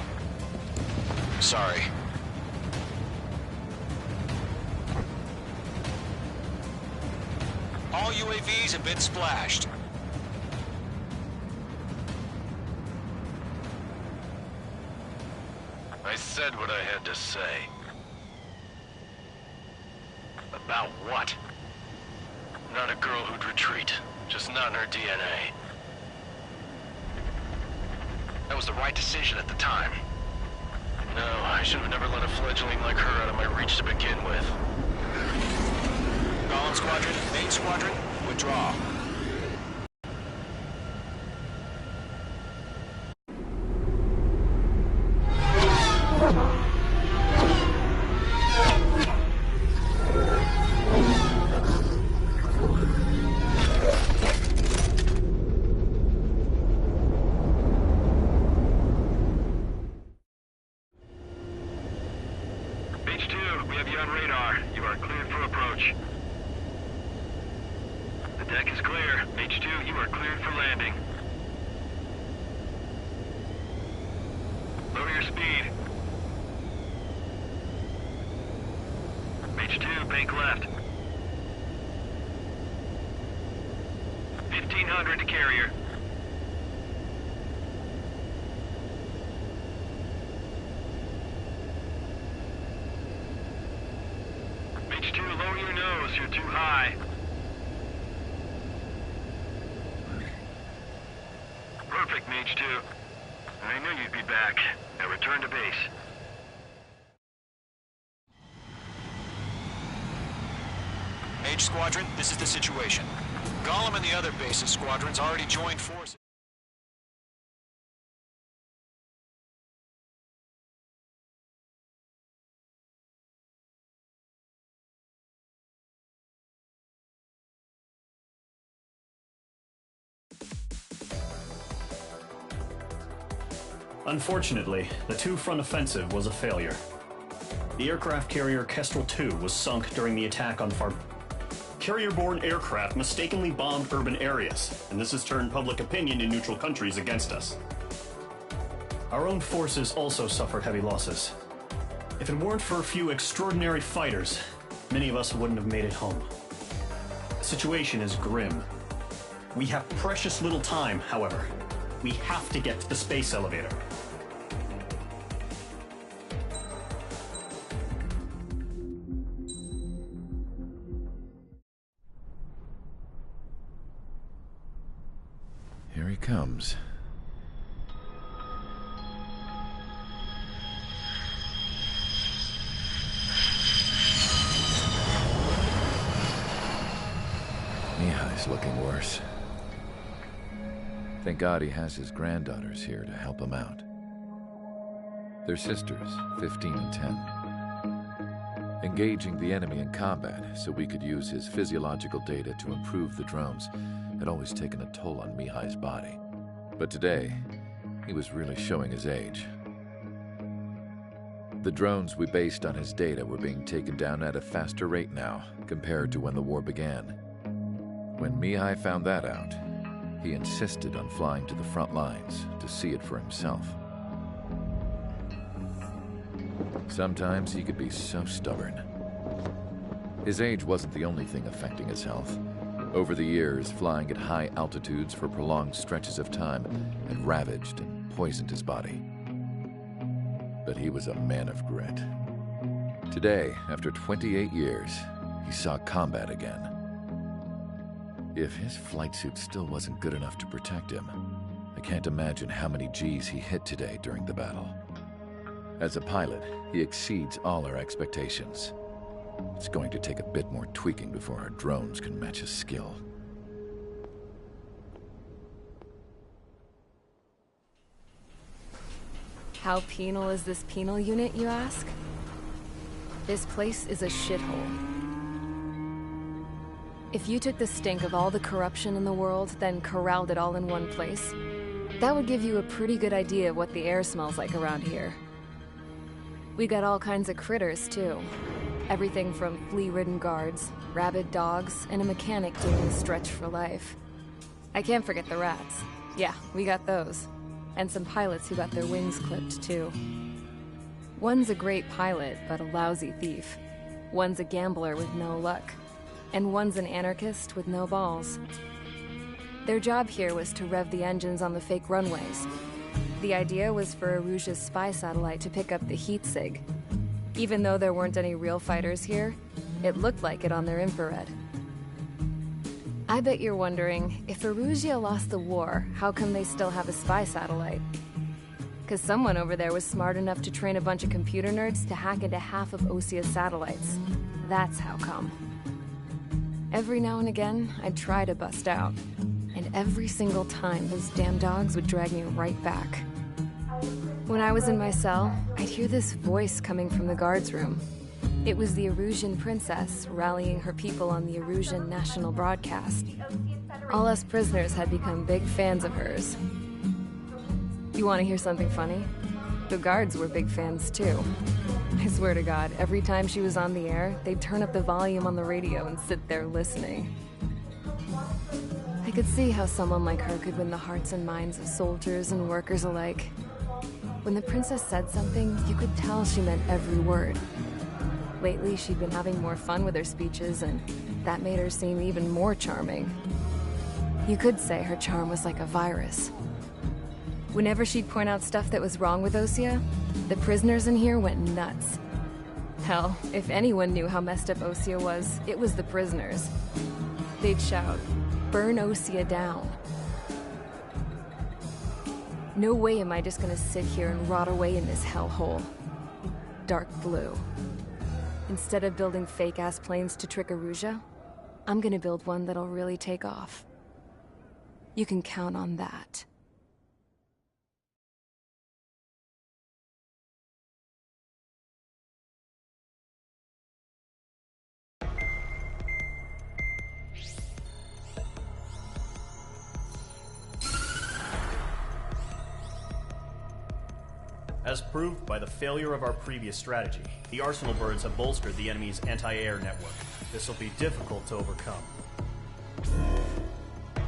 Sorry. All UAVs have been splashed. I said what I had to say. About what? Not a girl who'd retreat. Just not in her DNA. That was the right decision at the time. No, I should have never let a fledgling like her out of my reach to begin with. Golem Squadron, Main Squadron, withdraw. Deck is clear. H2, you are cleared for landing. Lower your speed. H2, bank left. 1500 to carrier. H2, lower your nose. You're too high. Perfect, H2. I knew you'd be back. Now return to base. H Squadron, this is the situation. Gollum and the other bases squadrons already joined forces. Unfortunately, the two-front offensive was a failure. The aircraft carrier Kestrel II was sunk during the attack on Carrier-borne aircraft mistakenly bombed urban areas, and this has turned public opinion in neutral countries against us. Our own forces also suffered heavy losses. If it weren't for a few extraordinary fighters, many of us wouldn't have made it home. The situation is grim. We have precious little time, however. We have to get to the space elevator. Here he comes. Mihai's looking worse. Thank God he has his granddaughters here to help him out. They're sisters, 15 and 10. Engaging the enemy in combat so we could use his physiological data to improve the drones had always taken a toll on Mihai's body. But today, he was really showing his age. The drones we based on his data were being taken down at a faster rate now compared to when the war began. When Mihai found that out, he insisted on flying to the front lines to see it for himself. Sometimes he could be so stubborn. His age wasn't the only thing affecting his health. Over the years, flying at high altitudes for prolonged stretches of time had ravaged and poisoned his body. But he was a man of grit. Today, after 28 years, he saw combat again. If his flight suit still wasn't good enough to protect him, I can't imagine how many G's he hit today during the battle. As a pilot, he exceeds all our expectations. It's going to take a bit more tweaking before our drones can match his skill. How penal is this penal unit, you ask? This place is a shithole. If you took the stink of all the corruption in the world, then corralled it all in one place, that would give you a pretty good idea of what the air smells like around here. We got all kinds of critters, too. Everything from flea-ridden guards, rabid dogs, and a mechanic doing the stretch for life. I can't forget the rats. Yeah, we got those. And some pilots who got their wings clipped, too. One's a great pilot, but a lousy thief. One's a gambler with no luck. And one's an anarchist with no balls. Their job here was to rev the engines on the fake runways. The idea was for Aruja's spy satellite to pick up the heat sig. Even though there weren't any real fighters here, it looked like it on their infrared. I bet you're wondering, if Aruja lost the war, how come they still have a spy satellite? 'Cause someone over there was smart enough to train a bunch of computer nerds to hack into half of Osia's satellites. That's how come. Every now and again, I'd try to bust out. And every single time, those damn dogs would drag me right back. When I was in my cell, I'd hear this voice coming from the guards room. It was the Arusian princess rallying her people on the Arusian national broadcast. All us prisoners had become big fans of hers. You want to hear something funny? The guards were big fans too. I swear to God, every time she was on the air, they'd turn up the volume on the radio and sit there listening. I could see how someone like her could win the hearts and minds of soldiers and workers alike. When the princess said something, you could tell she meant every word. Lately, she'd been having more fun with her speeches, and that made her seem even more charming. You could say her charm was like a virus. Whenever she'd point out stuff that was wrong with Osea, the prisoners in here went nuts. Hell, if anyone knew how messed up Osea was, it was the prisoners. They'd shout, "Burn Osea down." No way am I just gonna sit here and rot away in this hellhole. Dark blue. Instead of building fake-ass planes to trick Erusea, I'm gonna build one that'll really take off. You can count on that. As proved by the failure of our previous strategy, the Arsenal birds have bolstered the enemy's anti-air network. This will be difficult to overcome.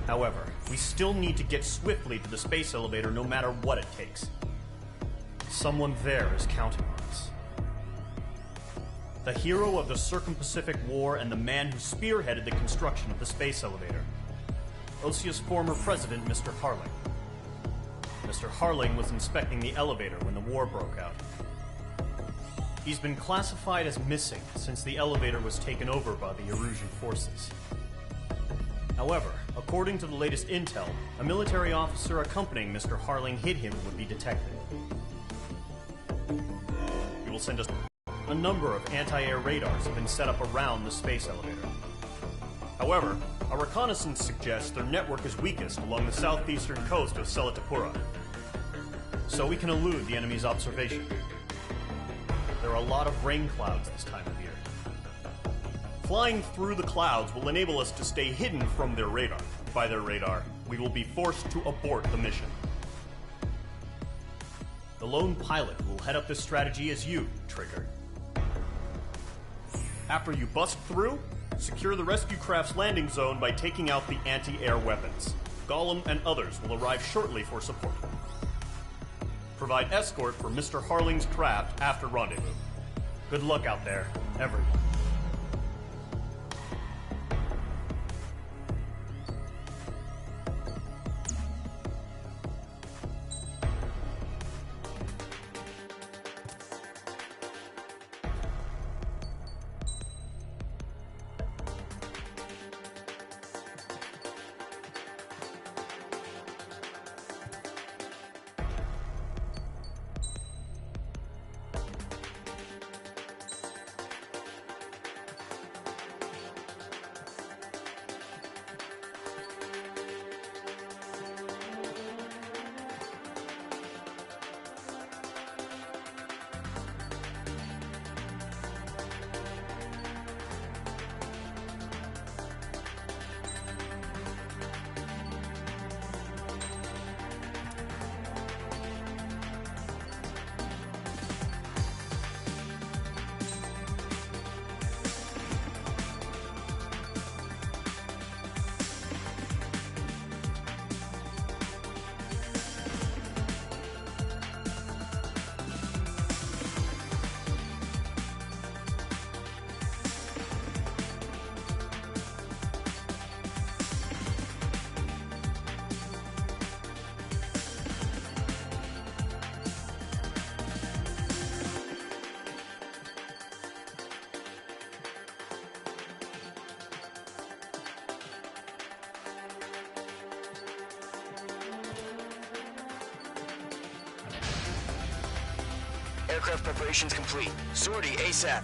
However, we still need to get swiftly to the space elevator no matter what it takes. Someone there is counting on us. The hero of the Circum-Pacific War and the man who spearheaded the construction of the space elevator. Osea's former president, Mr. Harling. Mr. Harling was inspecting the elevator when the war broke out. He's been classified as missing since the elevator was taken over by the Erusian forces. However, according to the latest intel, a military officer accompanying Mr. Harling hid him would be detected. He will send us a number of anti-air radars have been set up around the space elevator. However, our reconnaissance suggests their network is weakest along the southeastern coast of Selatapura, so we can elude the enemy's observation. There are a lot of rain clouds this time of year. Flying through the clouds will enable us to stay hidden from their radar. By their radar, we will be forced to abort the mission. The lone pilot who will head up this strategy is you, Trigger. After you bust through, secure the rescue craft's landing zone by taking out the anti-air weapons. Gollum and others will arrive shortly for support. Provide escort for Mr. Harling's craft after rendezvous. Good luck out there, everyone. Aircraft preparations complete. Sortie ASAP.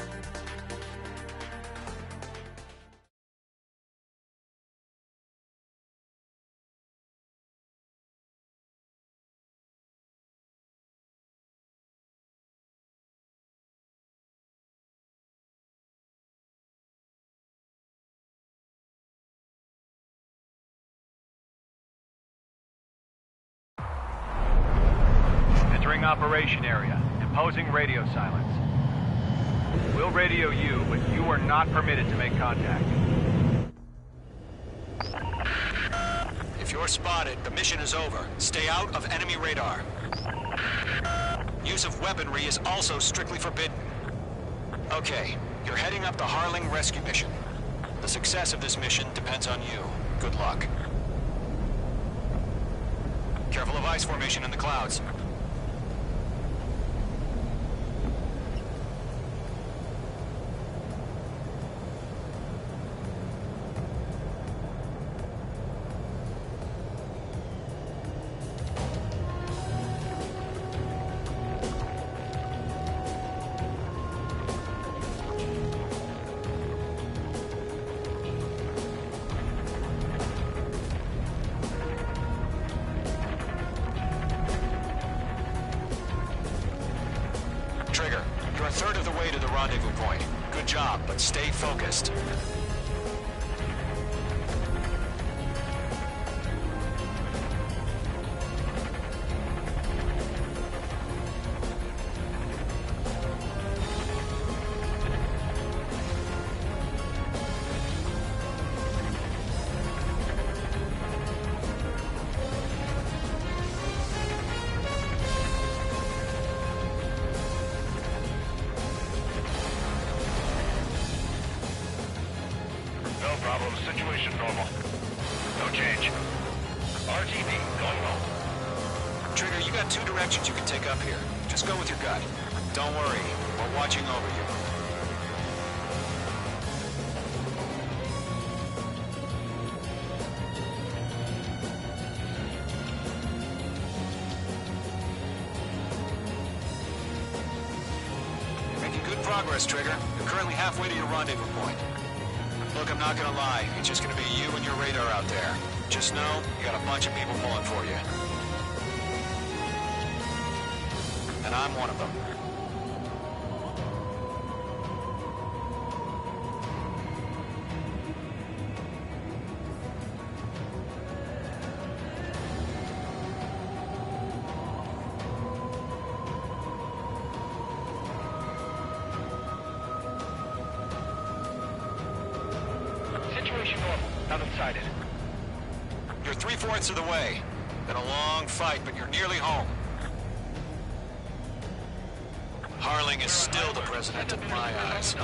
Entering operation area. Imposing radio silence. We'll radio you, but you are not permitted to make contact. you're spotted, the mission is over. Stay out of enemy radar. Use of weaponry is also strictly forbidden. Okay, you're heading up the Harling rescue mission. The success of this mission depends on you. Good luck. Careful of ice formation in the clouds. Trigger, you're a third of the way to the rendezvous point. Good job, but stay focused. No problem. Situation normal. No change. RTB, going home. Trigger, you got two directions you can take up here. Just go with your gut. Don't worry, we're watching over you. Making good progress, Trigger. You're currently halfway to your rendezvous point. Look, I'm not gonna lie. It's just gonna be you and your radar out there. Just know, you got a bunch of people pulling for you. And I'm one of them. Situation normal. Nothing sighted. You're 3/4 of the way. Been a long fight, but you're nearly home. Harling is still the president in my eyes.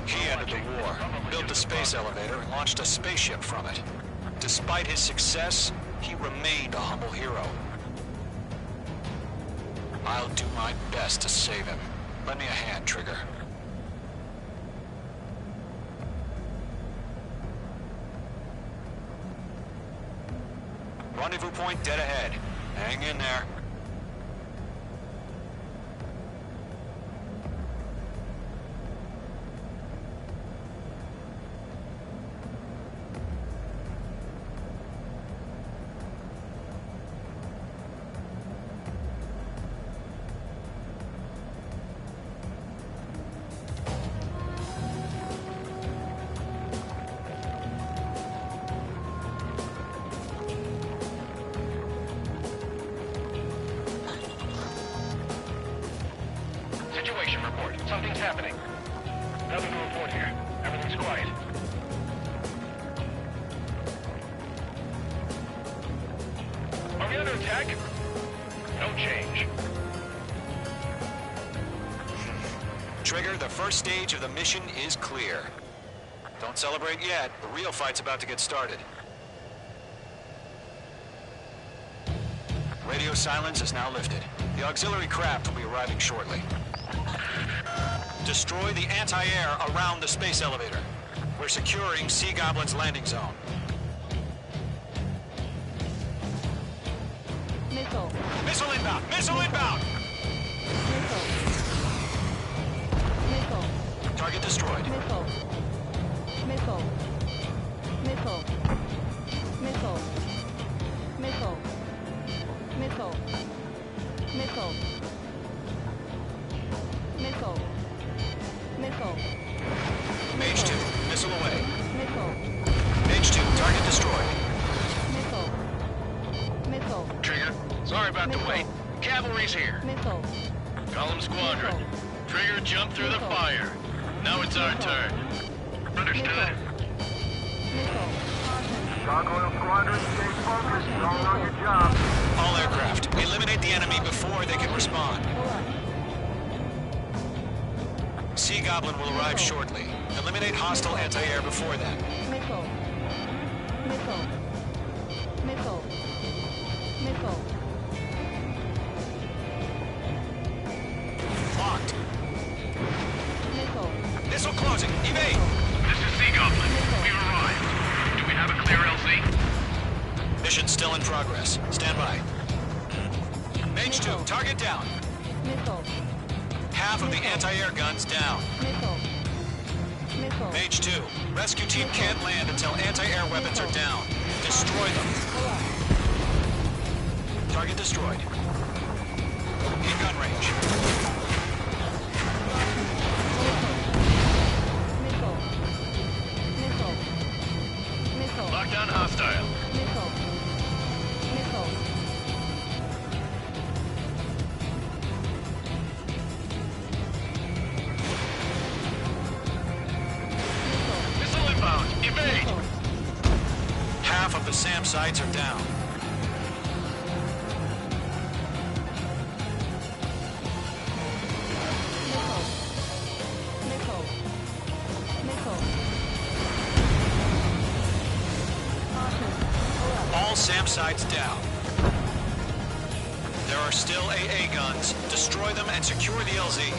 He ended the war, built the space elevator, and launched a spaceship from it. Despite his success, he remained a humble hero. I'll do my best to save him. Lend me a hand, Trigger. Rendezvous point dead ahead. Hang in there. Situation report. Something's happening. Nothing to report here. Everything's quiet. Are we under attack? No change. Trigger, the first stage of the mission is clear. Don't celebrate yet. The real fight's about to get started. Radio silence is now lifted. The auxiliary craft will be arriving shortly. Destroy the anti-air around the space elevator. We're securing Sea Goblin's landing zone. Missile. Missile inbound! Missile inbound! Missile. Missile. Target destroyed. Missile. Missile. Missile. Missile. Missile. Missile. Missile. Missile. Missile. Mage 2, missile away. Missile. Mage 2, target destroyed. Missile. Missile. Trigger, sorry about the Missile. wait. Cavalry's here. Missile. Column Squadron. Missile. Trigger jumped through the Missile. fire. Now it's our Missile. turn. Understood. Missile. Gargoyle Squadron, stay focused. Don't know your job. All aircraft, eliminate the enemy before they can respond. Sea Goblin will arrive shortly. Eliminate hostile anti-air before that. Missile. Missile. Missile. Missile. Locked. Missile. Missile closing. Evade. This is Sea Goblin. We've arrived. Do we have a clear LZ? Mission still in progress. Stand by. Mage 2, target down. Missile. Half of the anti-air guns down. Missile. Missile. Mage 2, rescue team can't land until anti-air weapons are down. Destroy them. Target destroyed. In gun range. Missile. Missile. Missile. Lockdown hostile. Missile. Missile. Missile inbound. Evade. Half of the SAM sites are down. Missile. Missile. All SAM sites down. There are still AA guns. Destroy them and secure the LZ.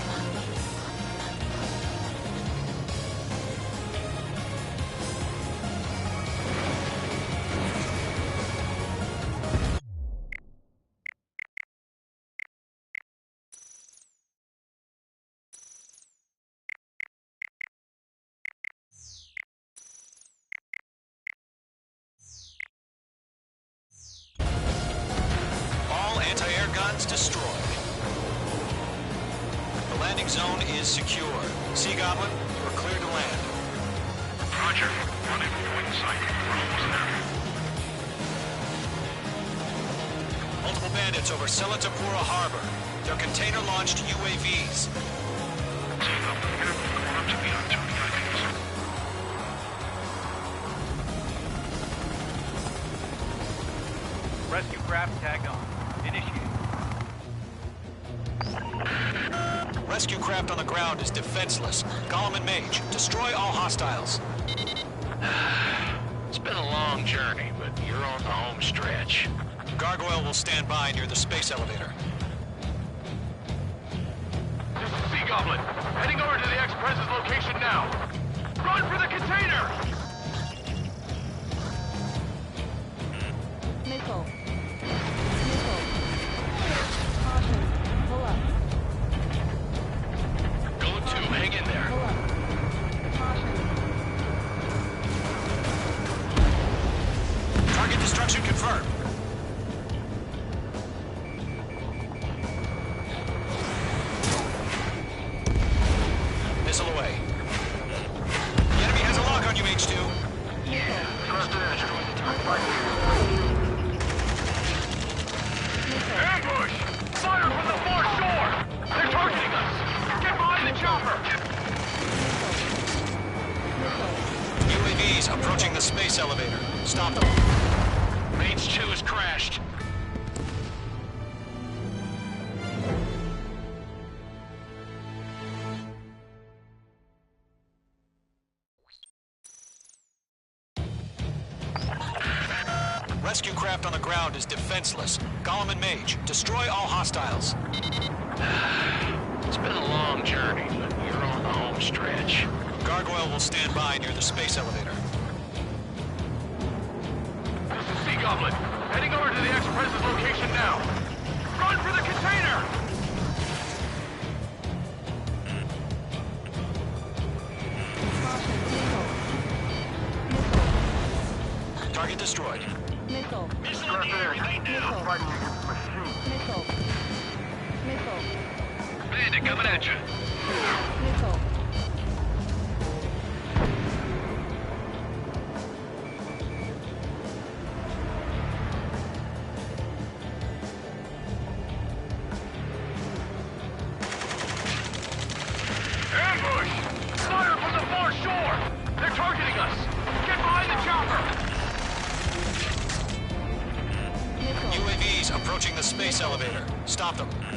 All anti-air guns destroyed. The landing zone is secure. Sea Goblin, we're clear to land. Roger. Running point sight. We're almost there. Multiple bandits over Selatapura Harbor. They're container-launched UAVs. Sea Goblin here. Going up to me on 2 seconds. Rescue craft tagged on. Initiate. Rescue craft on the ground is defenseless. Golem and Mage, destroy all hostiles. It's been a long journey, but you're on the home stretch. Gargoyle will stand by near the space elevator. This is Sea Goblin. Heading over to the Express's location now. Run for the container! Missile. Missile. Caution. Pull up. Go to, hang in there. Pull up. Caution. Target destruction confirmed. Missile away. The enemy has a lock on you, H2. Ambush! Fire from the far shore! They're targeting us! Get behind the chopper! UAVs approaching the space elevator. Stop them. Mage 2 has crashed. Rescue craft on the ground is defenseless. Golem and Mage, destroy all hostiles. It's been a long journey, but you're on the home stretch. Gargoyle will stand by near the space elevator. This is Sea Goblin. Heading over to the Express's location now. Run for the container! Target destroyed. Missile. Missile in the air, right now. Fighting against machines. Missile. Missile. Bandit coming at you. Missile. Ambush! Fire from the far shore! They're targeting us! Get behind the chopper! UAVs approaching the space elevator. Stop them. Return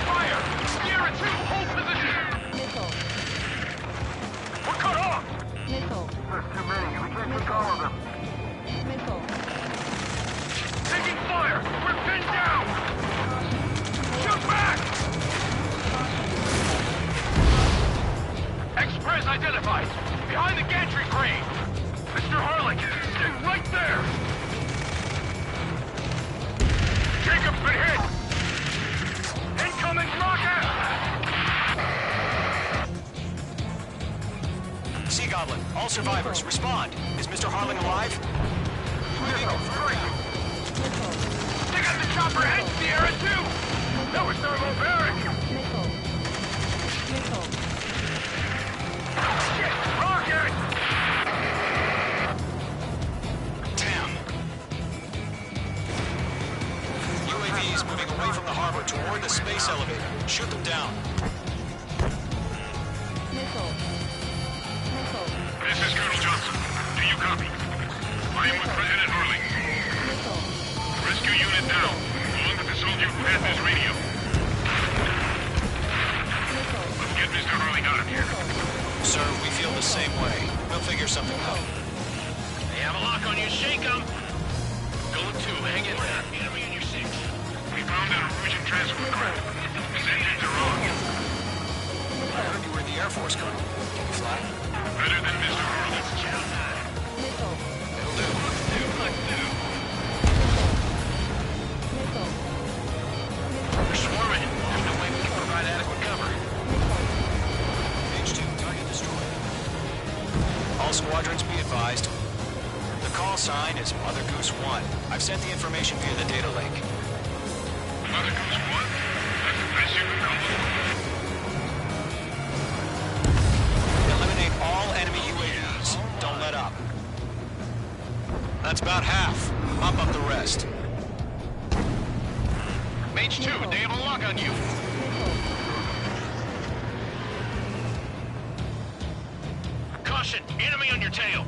fire! Sierra 2, hold position! Missile. We're cut off! Missile. There's too many. We can't take all of them. Missile. Taking fire! We're pinned down! Shoot back! Express identified! Behind the gantry crane! Mr. Harlan, stay right there! Jacob's been hit! Incoming rocket! Sea Goblin, all survivors, respond. Is Mr. Harlan alive? They got the chopper and Sierra 2! That was thermobaric! Missile. Missile. Shit! Rocket! Damn. UAVs moving away from the harbor toward the space elevator. Shoot them down. Missile. Missile. This is Colonel Johnson. Do you copy? I am with President Harling. Missile. Rescue unit down, along with the soldier who has this radio. Missile. Let's get Mr. Harling out of here. Sir, we feel the same way. We'll figure something out. They have a lock on you. Shake them. Go 2, hang in there. Enemy in your 6. We found an Norwegian transport craft. Send it to Rock. I heard you were in the Air Force, Colonel. Can you fly? Better than Mr. Harling. Missile. It'll do. Missile. They're swarming. There's no way we can provide adequate cover. H2, target destroyed. All squadrons be advised. The call sign is Mother Goose 1. I've sent the information via the data link. Mother Goose 1. That's the best you can call it. Eliminate all enemy UAVs. Don't let up. That's about half. Mop up the rest. Mage 2, they have a lock on you. Caution, enemy on your tail.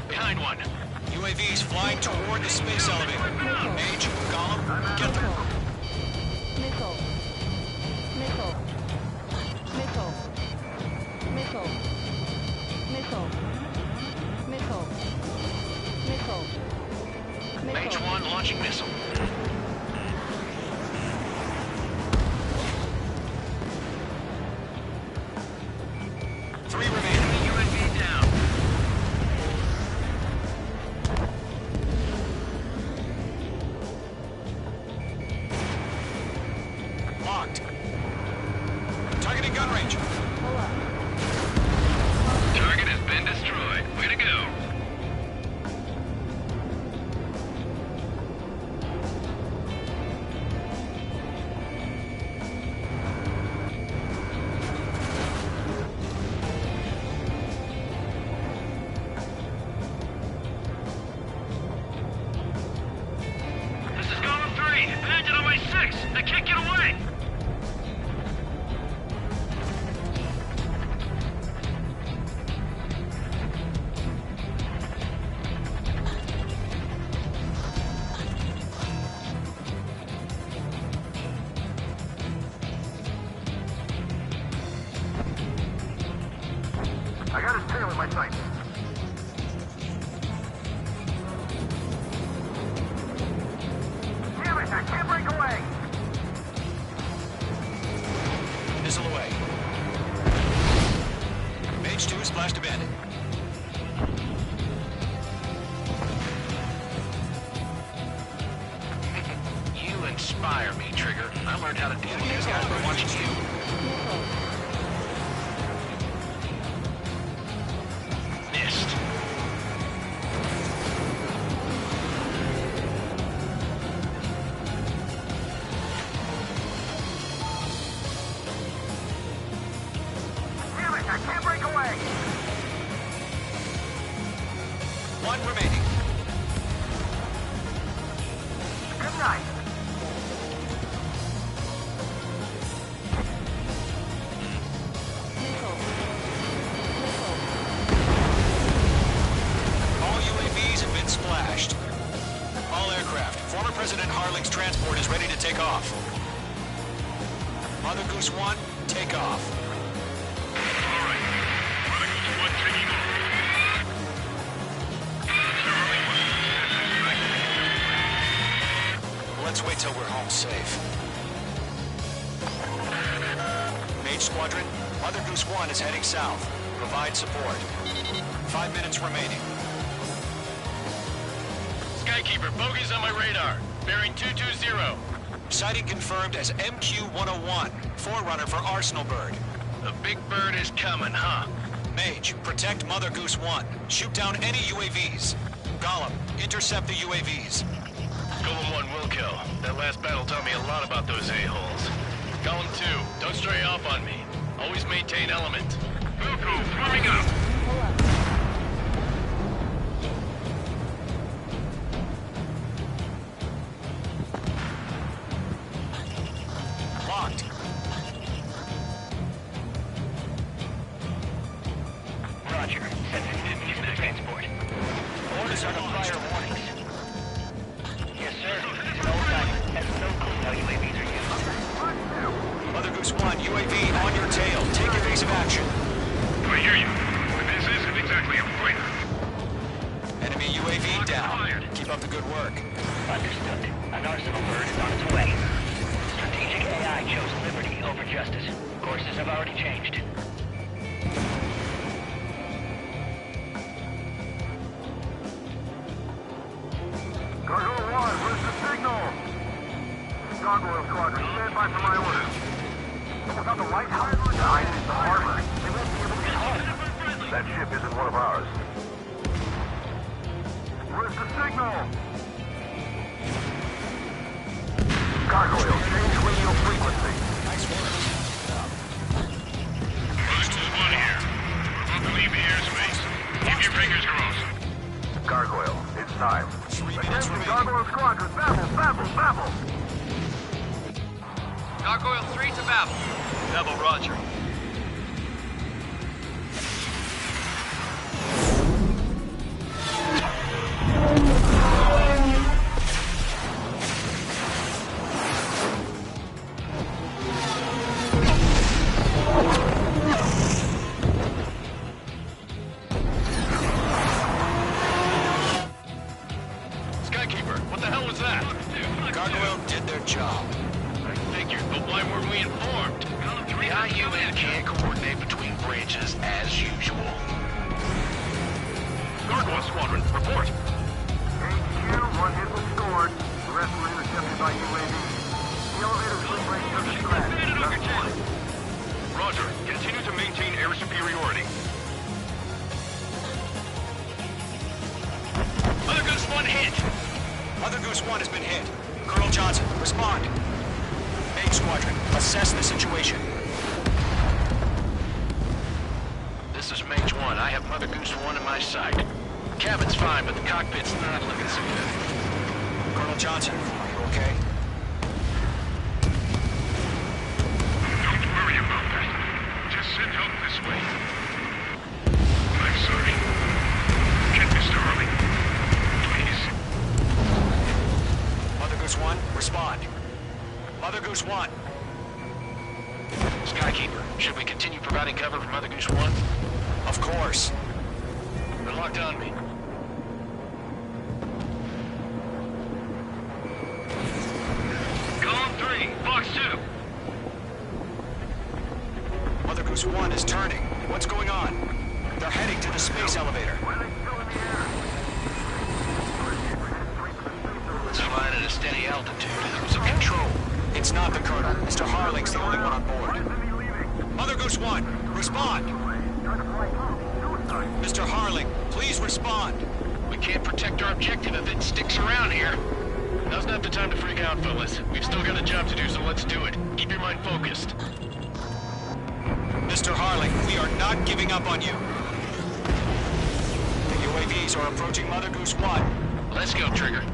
Behind one. UAVs flying toward the space elevator. Mage, Gollum, get them. Missile. Missile. Missile. Missile. Missile. Missile. Missile. Mage 1 launching missile. Three remaining. UAV down. Locked. Targeting gun range. Target has been destroyed. Way to go. This is Gollum 3. Imagine on my 6. I can't get away. I got his tail in my sights. Damn it, I can't break away! Missile away. Mage 2 splashed abandoned. You inspire me, Trigger. I learned how to deal with these guys by watching you. Missed. Damn it, I can't break away! One remaining. Good night. Harling's transport is ready to take off. Mother Goose 1, take off. All right. Mother Goose 1 taking off. Let's wait till we're home safe. Mage Squadron, Mother Goose 1 is heading south. Provide support. 5 minutes remaining. Skykeeper, bogey's on my radar. Bearing 220. Sighting confirmed as MQ-101, forerunner for Arsenal Bird. The big bird is coming, huh? Mage, protect Mother Goose 1. Shoot down any UAVs. Gollum, intercept the UAVs. Golem 1 will kill. That last battle taught me a lot about those a-holes. Golem 2, don't stray off on me. Always maintain element. Wilco, warming up. Locked. Roger. Sending 50 to the transport. Orders are to fire warnings. Yes, sir. It's an old-timer. Has no clue how UAVs are used. Mother Goose 1, UAV on your tail. Take evasive action. I hear you. But this isn't exactly a fighter. Enemy UAV down. Keep up the good work. Understood. An Arsenal Bird is on its way. Strategic AI chose liberty over justice. Courses have already changed. Gargoyle 1, where's the signal? Gargoyle Squadron, stand by for my orders. Without the White House, behind is the harbor. They won't be able to get home. That ship isn't one of ours. Where's the signal? Gargoyle, change radio frequency. Nice work. Mother Goose 1 here. We're about to leave the airspace. Keep your fingers crossed. Gargoyle, it's time. 3 minutes Attention, remaining. Gargoyle Squadron, babble! Gargoyle 3 to Babel. Babel, roger. Skykeeper, what the hell was that? Gargoyle did their job. I figured, but why weren't we informed? The IUN can't coordinate between branches as usual. Gargoyle Squadron, report. HQ, one hit was scored. The rest were intercepted by UAV. The elevator's swing rate doesn't crash. That's warning. Roger. Continue to maintain air superiority. Mother Goose 1 hit! Mother Goose 1 has been hit. Colonel Johnson, respond. Mage Squadron, assess the situation. This is Mage 1. I have Mother Goose 1 in my sight. Cabin's fine, but the cockpit's not looking so good. Colonel Johnson, are you okay? Don't worry about that. Just send help this way. I'm sorry. Get Mr. Harley. Please. Mother Goose 1, respond. Mother Goose 1. Skykeeper, should we continue providing cover for Mother Goose 1? Of course. They're locked on me. Column 3, Box 2. Mother Goose 1 is turning. What's going on? They're heading to the space elevator. It's flying at a steady altitude. Who's in control? It's not the Colonel. Mr. Harling's the only one on board. Mother Goose 1, respond! Mr. Harling, please respond. We can't protect our objective if it sticks around here. Now's not the time to freak out, fellas. We've still got a job to do, so let's do it. Keep your mind focused. Mr. Harling, we are not giving up on you. The UAVs are approaching Mother Goose 1. Let's go, Trigger.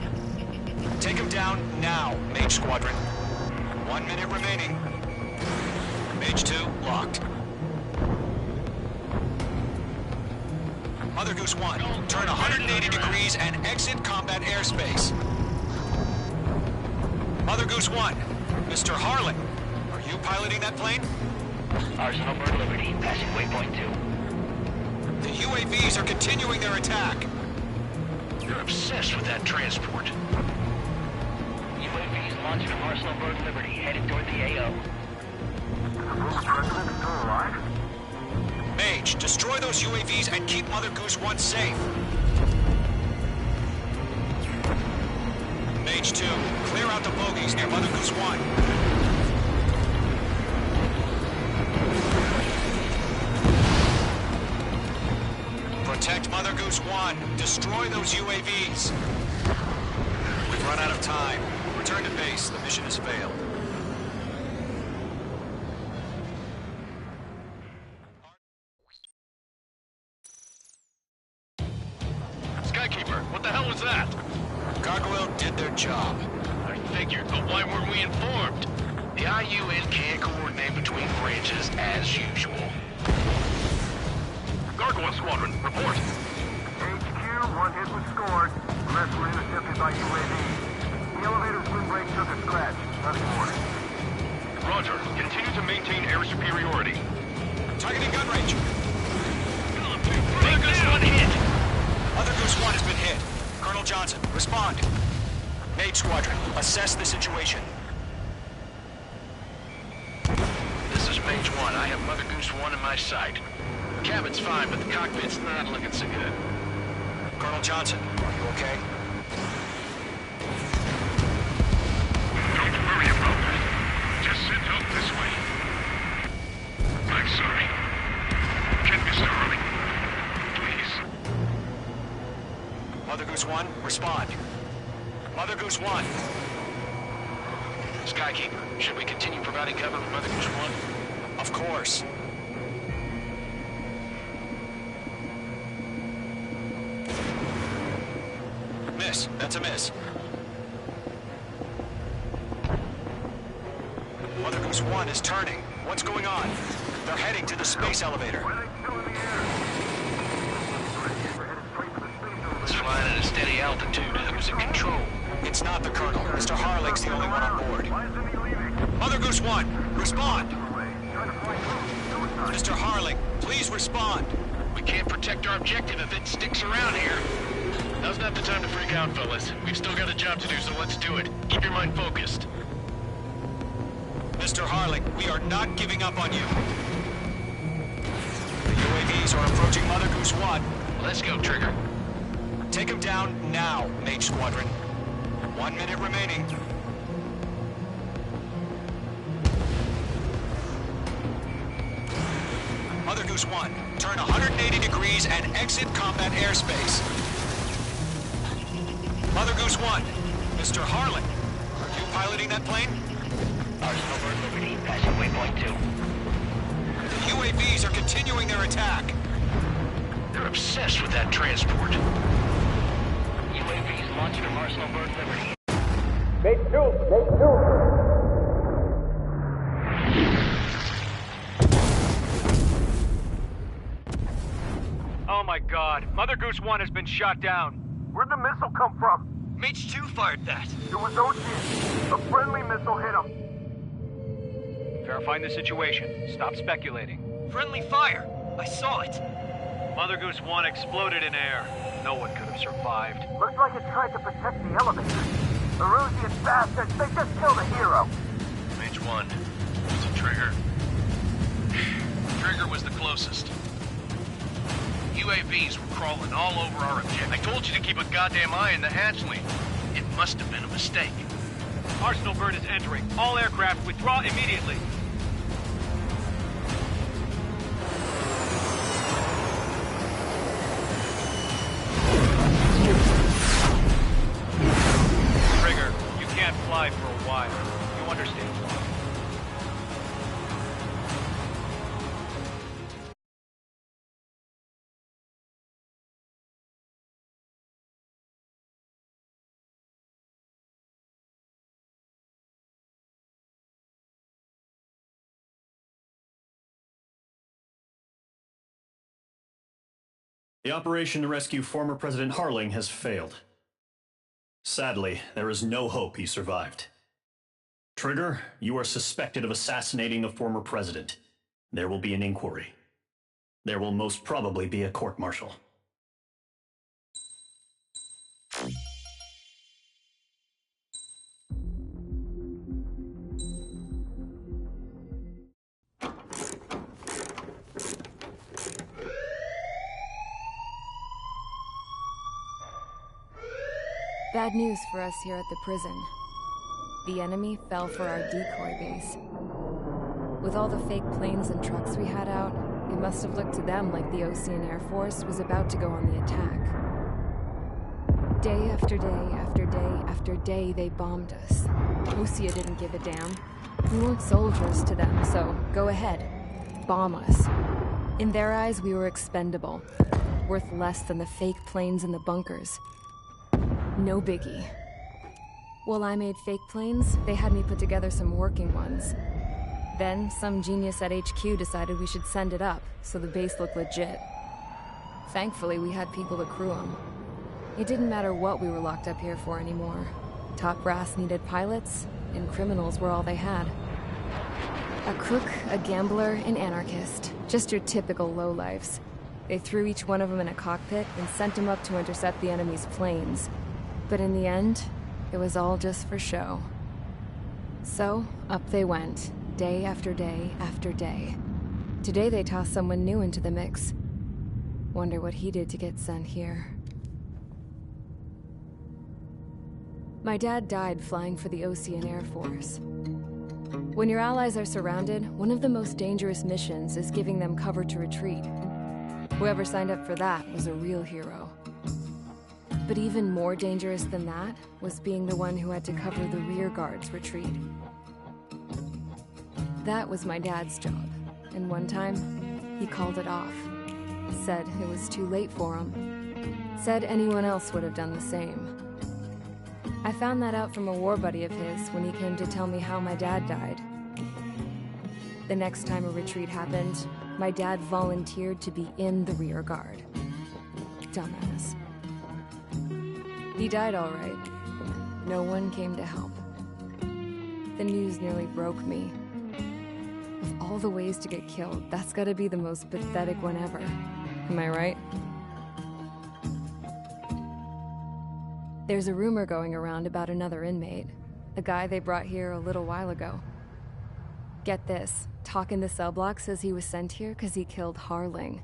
Take him down now, Mage Squadron. 1 minute remaining. Mage 2, locked. Mother Goose 1, turn 180 degrees and exit combat airspace. Mother Goose 1, Mr. Harling, are you piloting that plane? Arsenal Bird Liberty, passing waypoint 2. The UAVs are continuing their attack. You're obsessed with that transport. UAVs launched from Arsenal Bird Liberty, headed toward the AO. Mage, destroy those UAVs and keep Mother Goose 1 safe. Mage 2, clear out the bogies near Mother Goose 1. Protect Mother Goose 1. Destroy those UAVs. We've run out of time. Return to base. The mission has failed. Skykeeper, what the hell was that? Gargoyle did their job. I figured, but why weren't we informed? The IUN can't coordinate between branches as usual. Gargoyle Squadron, report. HQ, one hit was scored. The rest were intercepted by UAV. The elevator's windbreak took a scratch. Nothing more. Roger. Continue to maintain air superiority. Targeting gun range. Mother Goose 1 hit! Mother Goose 1 has been hit. Colonel Johnson, respond. Mage Squadron, assess the situation. This is Mage 1. I have Mother Goose 1 in my sight. Cabin's fine, but the cockpit's not looking so good. Colonel Johnson, are you okay? Don't worry about that. Just send help this way. I'm sorry. Get Mr. Harling. Please. Mother Goose 1, respond. Mother Goose 1. Skykeeper, should we continue providing cover with Mother Goose 1? Of course. Miss. That's a miss. Mother Goose 1 is turning. What's going on? They're heading to the space elevator. It's flying at a steady altitude. Who's in control? It's not the Colonel. Mr. Harling's the only one on board. Mother Goose 1, respond! Mr. Harling, please respond! We can't protect our objective if it sticks around here. Now's not the time to freak out, fellas. We've still got a job to do, so let's do it. Keep your mind focused. Mr. Harling, we are not giving up on you. The UAVs are approaching Mother Goose 1. Let's go, Trigger. Take him down now, Mage Squadron. 1 minute remaining. Mother Goose 1, turn 180 degrees and exit combat airspace. Mother Goose 1, Mr. Harling, are you piloting that plane? Arsenal Bird Liberty, passing waypoint 2. The UAVs are continuing their attack. They're obsessed with that transport. UAVs launched from Arsenal Bird Liberty. Make 2! Make 2! Oh my god, Mother Goose 1 has been shot down. Where'd the missile come from? Mage 2 fired that. It was Ocean. A friendly missile hit him. Verifying the situation. Stop speculating. Friendly fire! I saw it! Mother Goose 1 exploded in air. No one could have survived. Looks like it tried to protect the elevator. Erusian bastards, they just killed a hero. Mage 1. Was it Trigger? Trigger was the closest. UAVs were crawling all over our objective. I told you to keep a goddamn eye in the hatchling. It must have been a mistake. Arsenal Bird is entering. All aircraft withdraw immediately. Trigger, you can't fly for a while. You understand why. The operation to rescue former President Harling has failed. Sadly, there is no hope he survived. Trigger, you are suspected of assassinating the former president. There will be an inquiry. There will most probably be a court-martial. Bad news for us here at the prison. The enemy fell for our decoy base. With all the fake planes and trucks we had out, it must have looked to them like the Ocean Air Force was about to go on the attack. Day after day after day after day, they bombed us. Osea didn't give a damn. We weren't soldiers to them, so go ahead. Bomb us. In their eyes, we were expendable. Worth less than the fake planes in the bunkers. No biggie. While I made fake planes, they had me put together some working ones. Then, some genius at HQ decided we should send it up, so the base looked legit. Thankfully, we had people to crew them. It didn't matter what we were locked up here for anymore. Top brass needed pilots, and criminals were all they had. A crook, a gambler, an anarchist. Just your typical lowlifes. They threw each one of them in a cockpit and sent them up to intercept the enemy's planes. But in the end, it was all just for show. So, up they went, day after day after day. Today they tossed someone new into the mix. Wonder what he did to get sent here. My dad died flying for the Ocean Air Force. When your allies are surrounded, one of the most dangerous missions is giving them cover to retreat. Whoever signed up for that was a real hero. But even more dangerous than that was being the one who had to cover the rear guard's retreat. That was my dad's job, and one time, he called it off. Said it was too late for him. Said anyone else would have done the same. I found that out from a war buddy of his when he came to tell me how my dad died. The next time a retreat happened, my dad volunteered to be in the rear guard. Dumbass. He died all right. No one came to help. The news nearly broke me. Of all the ways to get killed, that's gotta be the most pathetic one ever. Am I right? There's a rumor going around about another inmate. A guy they brought here a little while ago. Get this, talk in the cell block says he was sent here because he killed Harling,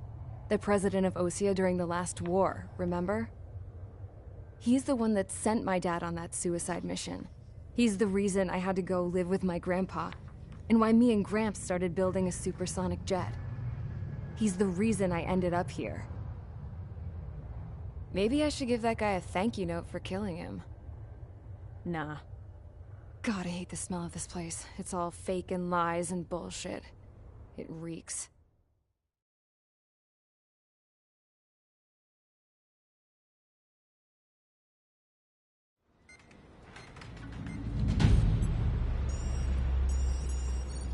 the president of Osea during the last war, remember? He's the one that sent my dad on that suicide mission. He's the reason I had to go live with my grandpa, and why me and Gramps started building a supersonic jet. He's the reason I ended up here. Maybe I should give that guy a thank you note for killing him. Nah. God, I hate the smell of this place. It's all fake and lies and bullshit. It reeks.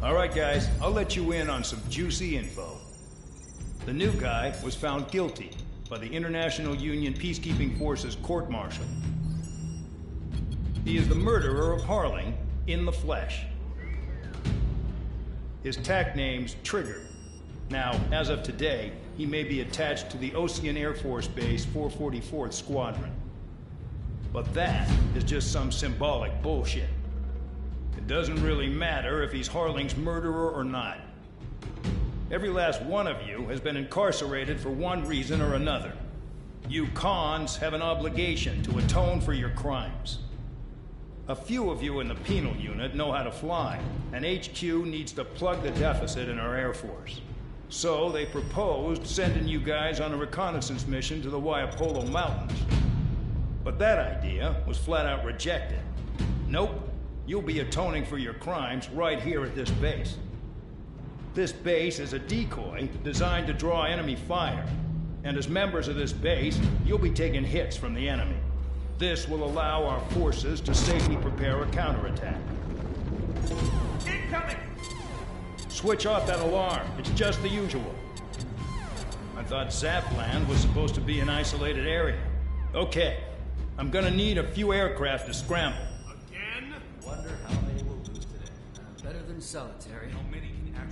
All right, guys, I'll let you in on some juicy info. The new guy was found guilty by the International Union Peacekeeping Force's court-martial. He is the murderer of Harling in the flesh. His tack name's Trigger. Now, as of today, he may be attached to the Ocean Air Force Base 444th Squadron. But that is just some symbolic bullshit. It doesn't really matter if he's Harling's murderer or not. Every last one of you has been incarcerated for one reason or another. You cons have an obligation to atone for your crimes. A few of you in the penal unit know how to fly, and HQ needs to plug the deficit in our Air Force. So they proposed sending you guys on a reconnaissance mission to the Waiapolo Mountains. But that idea was flat out rejected. Nope. You'll be atoning for your crimes right here at this base. This base is a decoy designed to draw enemy fire. And as members of this base, you'll be taking hits from the enemy. This will allow our forces to safely prepare a counterattack. Incoming! Switch off that alarm. It's just the usual. I thought Zapland was supposed to be an isolated area. Okay. I'm gonna need a few aircraft to scramble. Again? Wonder how they will lose today. in solitary.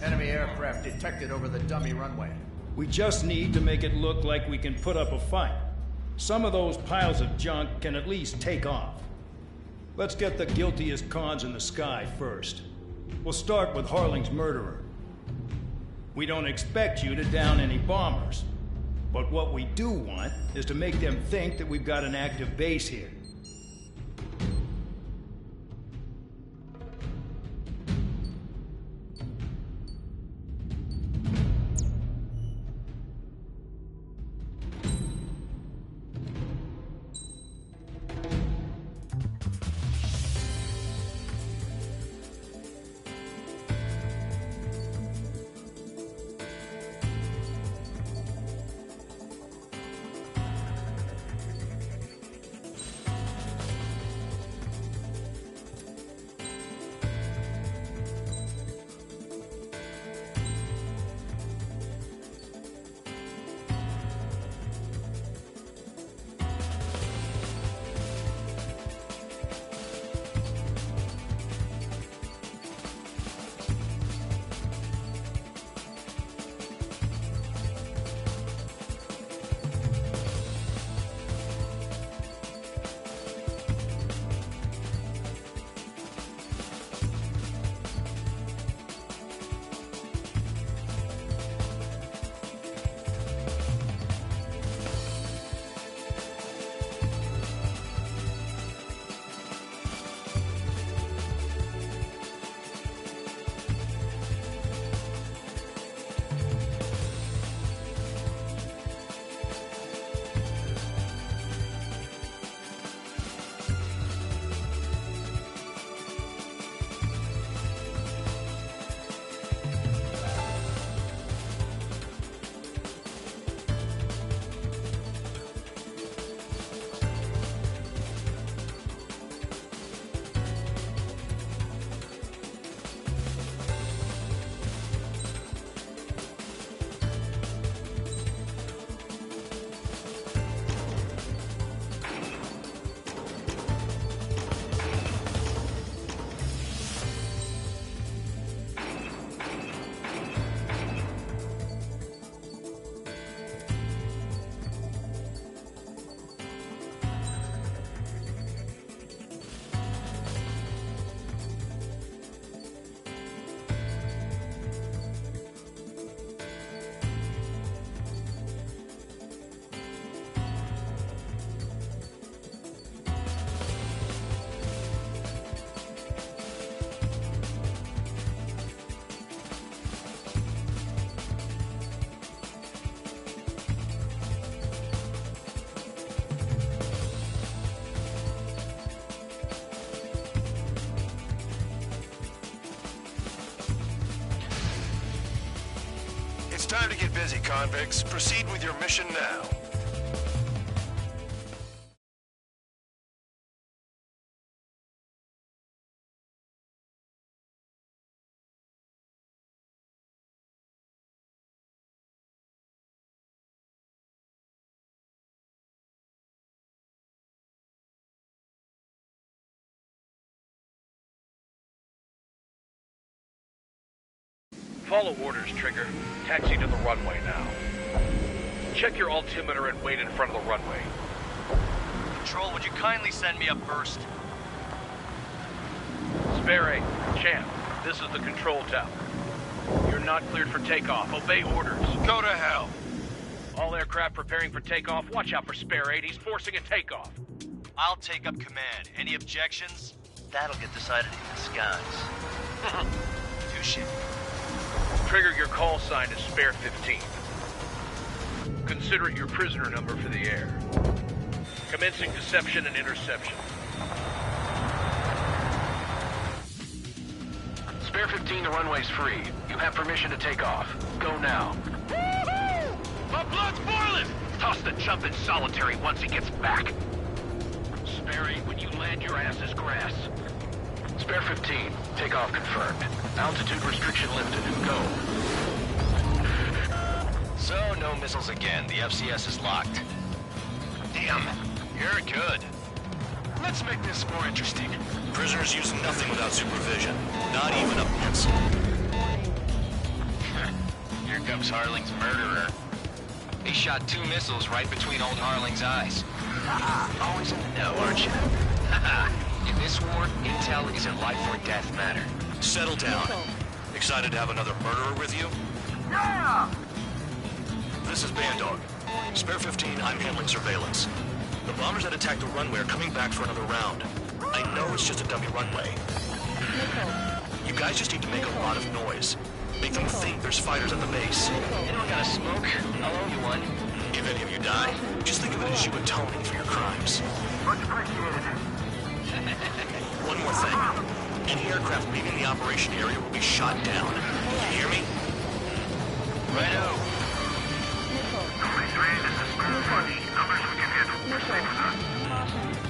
Enemy aircraft detected over the dummy runway. We just need to make it look like we can put up a fight. Some of those piles of junk can at least take off. Let's get the guiltiest cons in the sky first. We'll start with Harling's murderer. We don't expect you to down any bombers. But what we do want is to make them think that we've got an active base here. It's time to get busy, convicts. Proceed with your mission now. Follow orders, Trigger. Taxi to the runway now. Check your altimeter and wait in front of the runway. Control, would you kindly send me up first? Spare 8, Champ, this is the control tower. You're not cleared for takeoff. Obey orders. Go to hell. All aircraft preparing for takeoff. Watch out for Spare 8. He's forcing a takeoff. I'll take up command. Any objections? That'll get decided in the skies. Touche. Trigger, your call sign is Spare 15. Consider it your prisoner number for the air. Commencing deception and interception. Spare 15, the runway's free. You have permission to take off. Go now. Woohoo! My blood's boiling! Toss the jump in solitary once he gets back. Spare 8, when you land, your ass is grass. Spare 15, takeoff confirmed. Altitude restriction lifted. Go. So, no missiles again. The FCS is locked. Damn, you're good. Let's make this more interesting. Prisoners use nothing without supervision. Not even a pencil. Here comes Harling's murderer. He shot 2 missiles right between old Harling's eyes. Always in the know, aren't you? In this war, intel is a life or death matter. Settle down. Excited to have another murderer with you? Yeah! This is Bandog. Spare 15, I'm handling surveillance. The bombers that attacked the runway are coming back for another round. I know it's just a dummy runway. You guys just need to make a lot of noise. Make them think there's fighters at the base. Anyone got a smoke? I'll owe you one. If any of you die, just think of it as you atoning for your crimes. Much appreciated. One more thing. Any aircraft leaving the operation area will be shot down. You hear me? Righto. 3, this is Squirrel Punch. Numbers we can handle. Stay with us.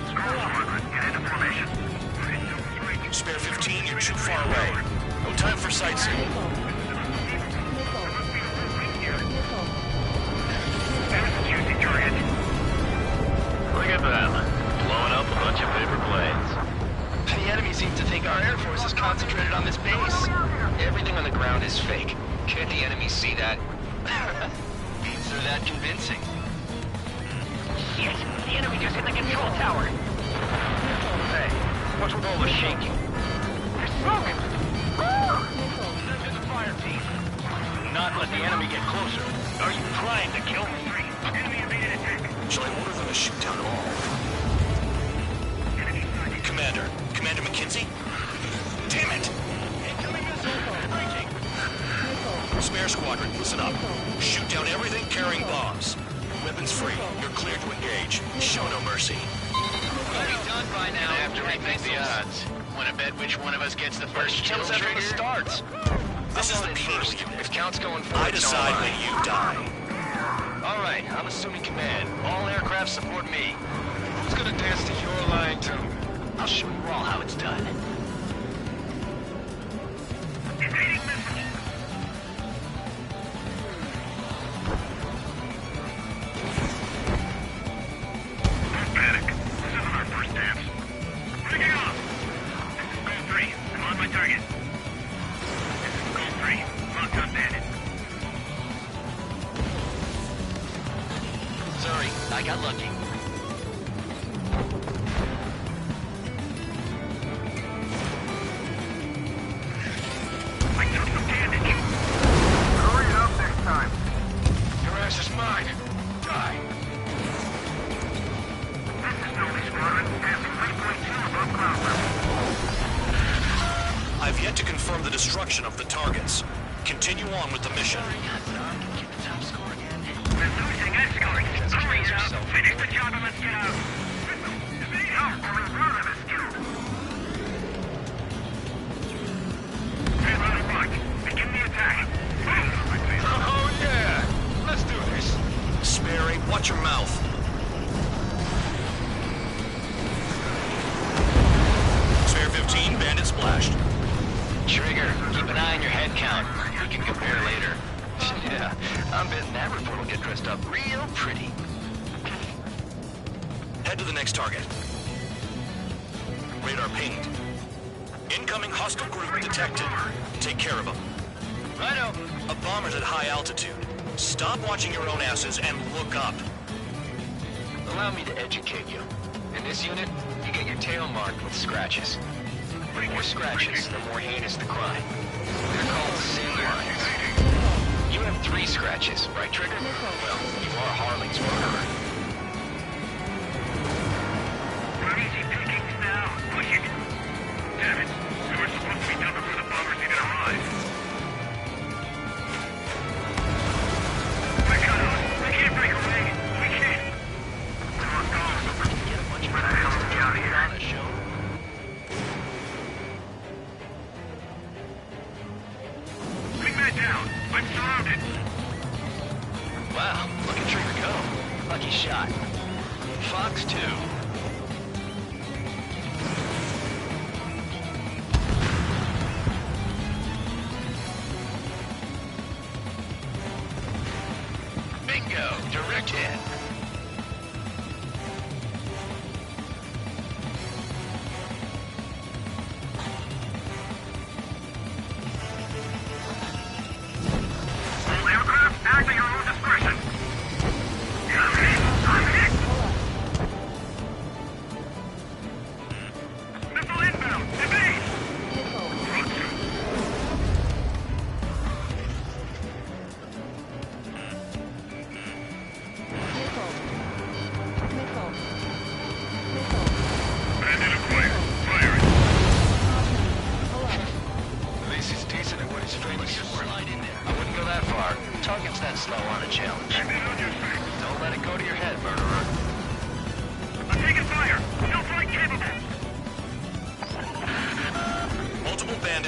Squirrel Squadron, get into formation. Spare 15, you're too far away. No time for sightseeing. Look at them. Blowing up a bunch of paper planes. The enemy seems to think our Air Force is concentrated on this base. Everything on the ground is fake. Can't the enemy see that? Means they're that convincing. Shit! The enemy just hit the control tower! Hey, what's with all the shaking? There's smoke! Send to the fire team. Do not let the enemy get closer. Are you trying to kill me? Enemy evaded attack. Shall I order them to shoot down all? Commander McKenzie? Damn it! Incoming missile! Breaching! Spare squadron, listen up. Shoot down everything carrying bombs. Weapons free. You're cleared to engage. Show no mercy. We'll be done by now. I have to rethink the odds. Want to bet which one of us gets the first kill Kills after the trigger? starts. This is the first. medial unit. If count's going for I decide when you die. All right, I'm assuming command. All aircraft support me. Who's gonna dance to your line too? I'll show you all how it's done. Evading missile. Don't panic. This isn't our first dance. Breaking off. This is Goal 3. I'm on my target. This is Goal 3. Locked on bandit. Sorry, I got lucky. I took some damage. Hurry it up next time. Your ass is mine. Die. This is Novi Squadron. Passing 3.2 above cloud level. I've yet to confirm the destruction of the targets. Continue on with the mission. We're losing escort. Hurry it up. Finish the job and let's get out. Evade help coming through them is skilled. Payload blocked. Begin the attack. Oh yeah! Let's do this. Spare 8, watch your mouth. Spare 15, bandit splashed. Trigger, keep an eye on your head count. We can compare later. Yeah, I'm betting that report will get dressed up real pretty. Head to the next target. Radar pinged. Incoming hostile group detected. Take care of them. Righto. A bomber's at high altitude. Stop watching your own asses and look up. Allow me to educate you. In this unit, you get your tail marked with scratches. The more scratches, the more heinous the crime. They're called sin lines. You have 3 scratches, right, Trigger? Well, you are Harling's murderer. Easy pickings now. Push it. Damn it. We were supposed to be done before the bombers even arrived. We're cut off. We can't break away. We can't. Come on, go. Get a bunch of Where the hell are we out here? on a show. Bring that down. I'm surrounded. Wow, look at Trigger go. Lucky shot. Fox 2. Bingo, direct hit.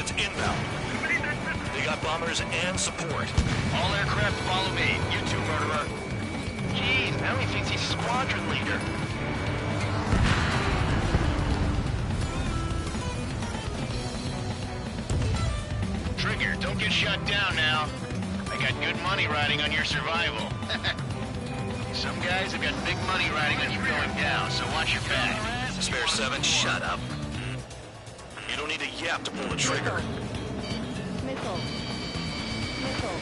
cannons inbound. They got bombers and support. All aircraft follow me. You two, murderer. Jeez, now he thinks he's squadron leader. Trigger, don't get shut down now. I got good money riding on your survival. Some guys have got big money riding on you going down, so watch your back. Spare 7, shut up. You don't need a yap to pull the trigger. Missile. Missile.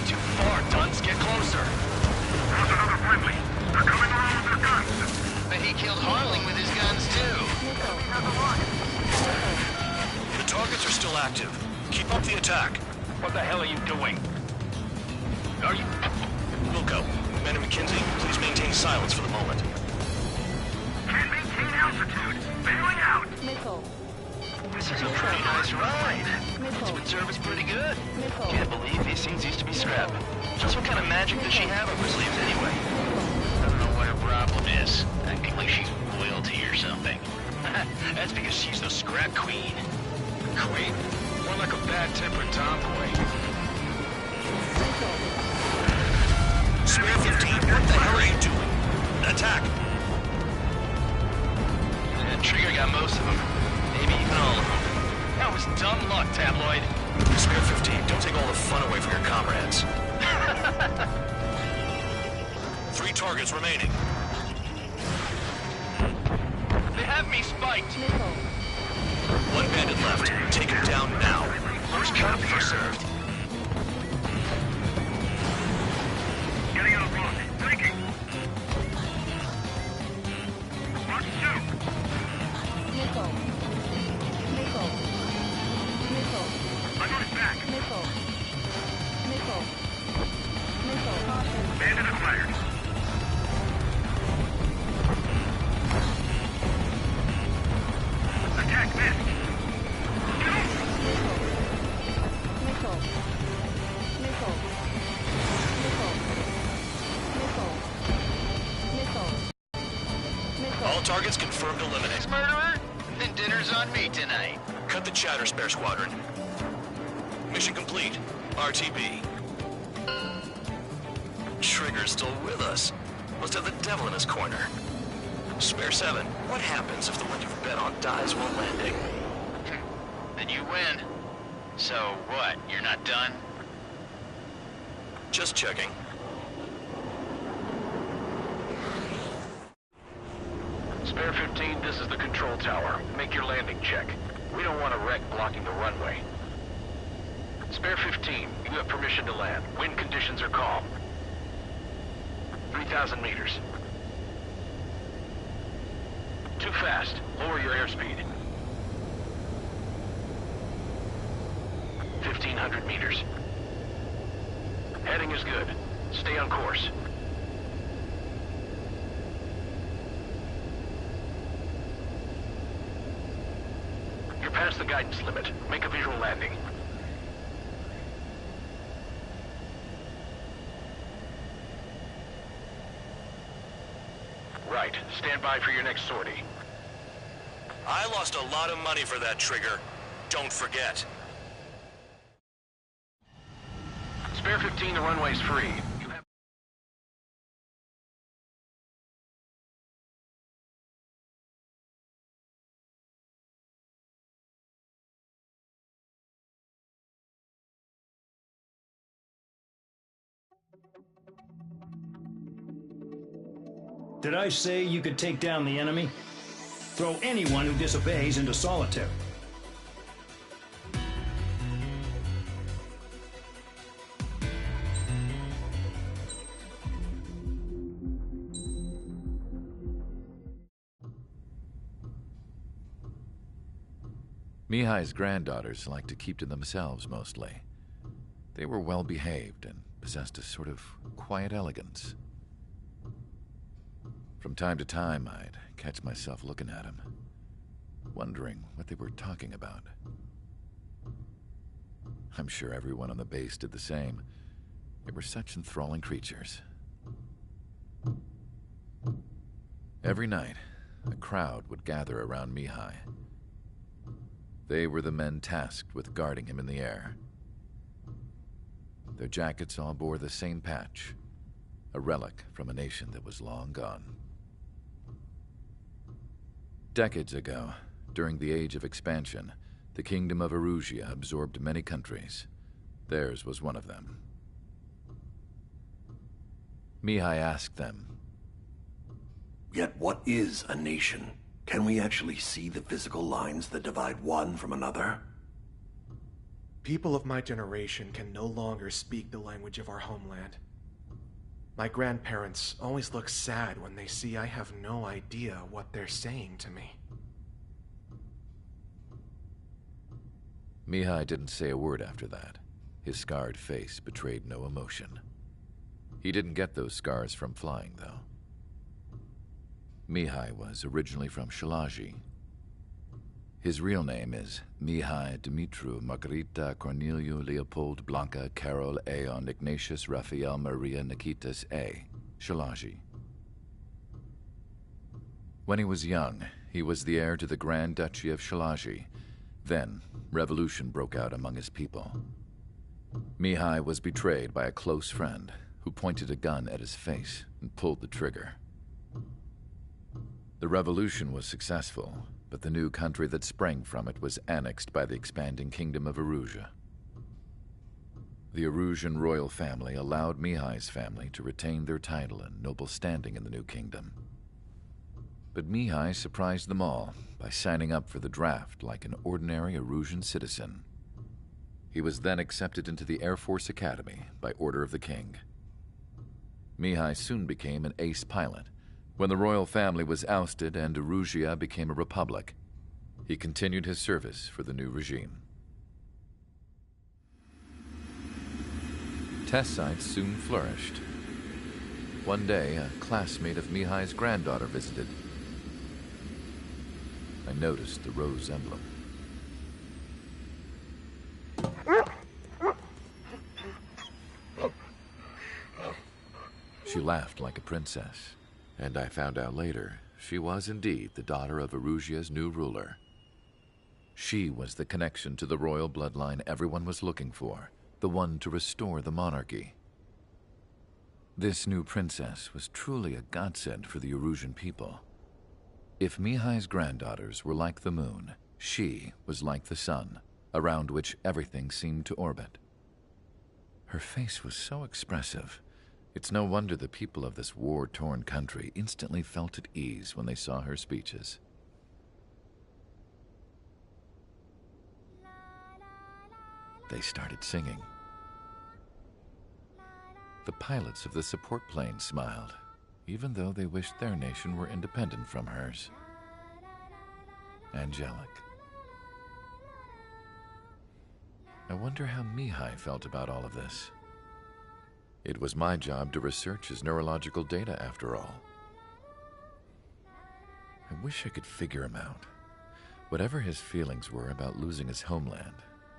Too far, Dunce. Get closer. There's another friendly. They're coming around with their guns. But he killed Harling with his guns, too. The targets are still active. Keep up the attack. What the hell are you doing? Are you... Wilco, Man and McKinsey, please maintain silence for the moment. Can't maintain altitude. Bailing out. Missile. This is a pretty nice ride. Missile. This would serve us pretty good. Missile. Can't believe these things used to be scrap. Just what kind of magic does she have up her sleeves anyway? I don't know what her problem is. Acting like she's royalty or something. That's because she's the scrap queen. Queen? More like a bad-tempered tomboy. Spare 15, what the hell are you doing? Attack! Trigger got most of them. Maybe even all of them. That was dumb luck, Tabloid. Spare 15, don't take all the fun away from your comrades. 3 targets remaining. They have me spiked. Missile. 1 bandit left. Take him down now. First come, first served. Getting out of block. Flanking. Mark 2. Missile. Missile. Missile. I'm on his back. Missile. Missile. Missile. Bandit acquired. Attack missed. Missile. Missile. Missile. Missile. Missile. All targets confirmed eliminated. Murderer? Then dinner's on me tonight. Cut the chatter, Spare Squadron. Mission complete. RTB. Trigger's still with us. Must have the devil in his corner. Spare 7, what happens if the one you've bet on dies while landing? Then you win. So what, you're not done? Just checking. Spare 15, this is the control tower. Make your landing check. We don't want a wreck blocking the runway. Spare 15, you have permission to land. Wind conditions are calm. 3,000 meters. Too fast. Lower your airspeed. 1,500 meters. Heading is good. Stay on course. You're past the guidance limit. Make a visual landing. Right. Stand by for your next sortie. I lost a lot of money for that trigger. Don't forget. Spare 15, the runway's free. You have... Did I say you could take down the enemy? Throw anyone who disobeys into solitary. Mihai's granddaughters liked to keep to themselves mostly. They were well behaved and possessed a sort of quiet elegance. From time to time, I'd catch myself looking at them, wondering what they were talking about. I'm sure everyone on the base did the same. They were such enthralling creatures. Every night, a crowd would gather around Mihai. They were the men tasked with guarding him in the air. Their jackets all bore the same patch, a relic from a nation that was long gone. Decades ago, during the Age of Expansion, the Kingdom of Erusia absorbed many countries. Theirs was one of them. Mihai asked them, "Yet what is a nation? Can we actually see the physical lines that divide one from another?" People of my generation can no longer speak the language of our homeland. My grandparents always look sad when they see I have no idea what they're saying to me. Mihai didn't say a word after that. His scarred face betrayed no emotion. He didn't get those scars from flying, though. Mihai was originally from Shalaji. His real name is Mihai Dumitru Margarita Corneliu Leopold Blanca Carol Aeon Ignatius Raphael Maria Nikitas A. Shalaji. When he was young, he was the heir to the Grand Duchy of Shalaji. Then, revolution broke out among his people. Mihai was betrayed by a close friend who pointed a gun at his face and pulled the trigger. The revolution was successful, but the new country that sprang from it was annexed by the expanding Kingdom of Erusia. The Erusian royal family allowed Mihai's family to retain their title and noble standing in the new kingdom. But Mihai surprised them all by signing up for the draft like an ordinary Erusian citizen. He was then accepted into the Air Force Academy by order of the king. Mihai soon became an ace pilot. When the royal family was ousted and Erusia became a republic, he continued his service for the new regime. Test sites soon flourished. One day, a classmate of Mihai's granddaughter visited. I noticed the rose emblem. She laughed like a princess. And I found out later, she was indeed the daughter of Erusia's new ruler. She was the connection to the royal bloodline everyone was looking for, the one to restore the monarchy. This new princess was truly a godsend for the Erusian people. If Mihai's granddaughters were like the moon, she was like the sun, around which everything seemed to orbit. Her face was so expressive. It's no wonder the people of this war-torn country instantly felt at ease when they saw her speeches. They started singing. The pilots of the support plane smiled, even though they wished their nation were independent from hers. Angelic. I wonder how Mihai felt about all of this. It was my job to research his neurological data, after all. I wish I could figure him out. Whatever his feelings were about losing his homeland,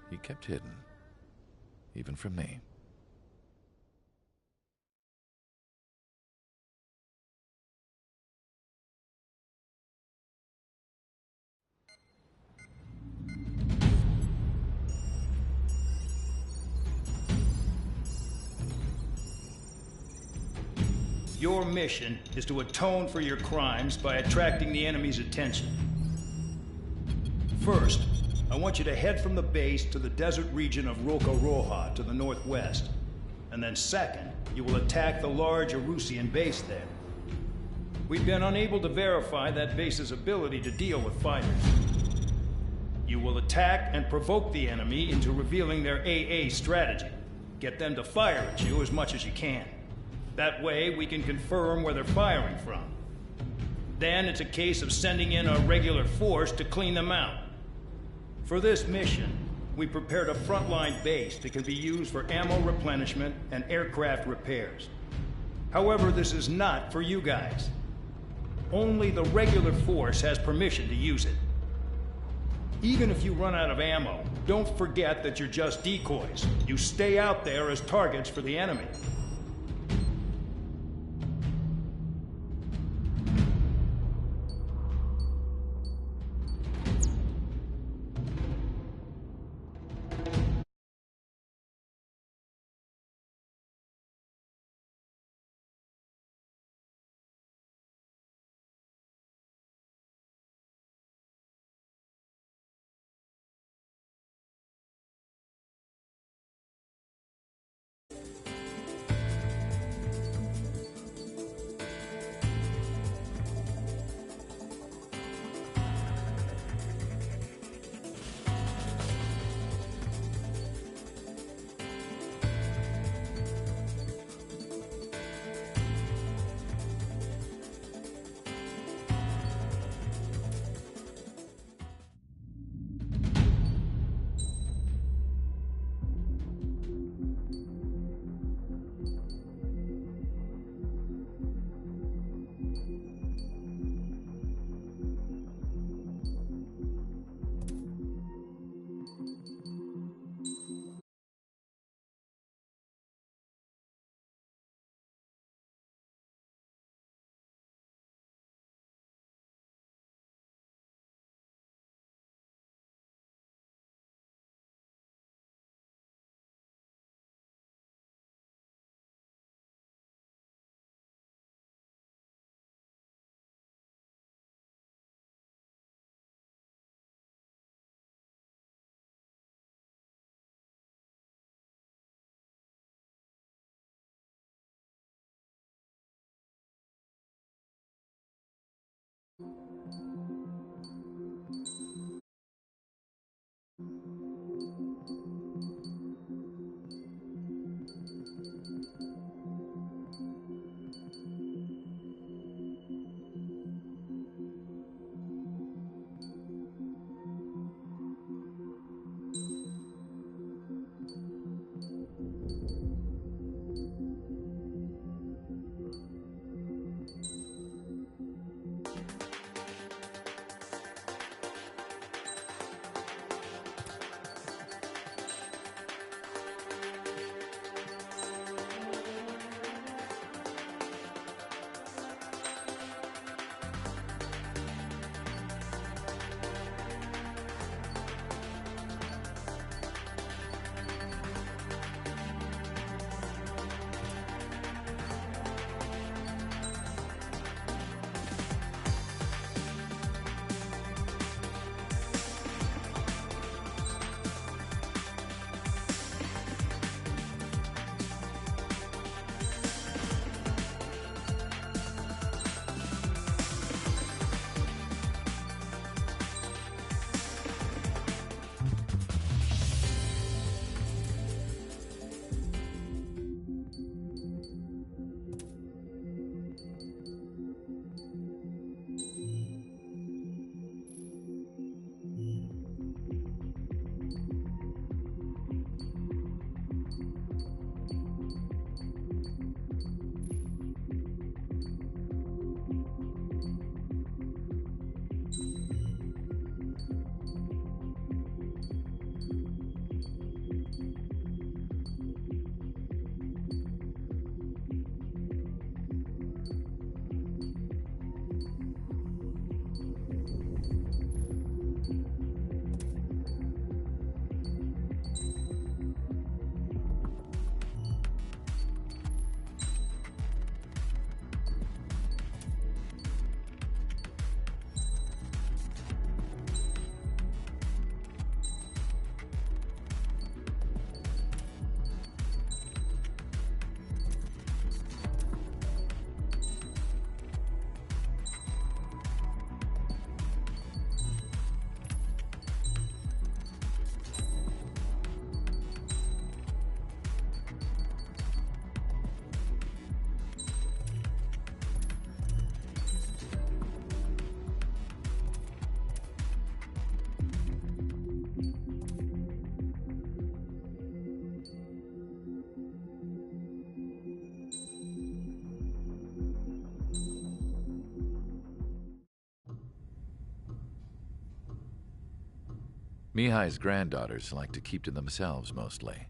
he kept hidden, even from me. Your mission is to atone for your crimes by attracting the enemy's attention. First, I want you to head from the base to the desert region of Roca-Roja to the northwest. And then second, you will attack the large Erusian base there. We've been unable to verify that base's ability to deal with fighters. You will attack and provoke the enemy into revealing their AA strategy. Get them to fire at you as much as you can. That way, we can confirm where they're firing from. Then it's a case of sending in a regular force to clean them out. For this mission, we prepared a frontline base that can be used for ammo replenishment and aircraft repairs. However, this is not for you guys. Only the regular force has permission to use it. Even if you run out of ammo, don't forget that you're just decoys. You stay out there as targets for the enemy. Mihai's granddaughters like to keep to themselves mostly.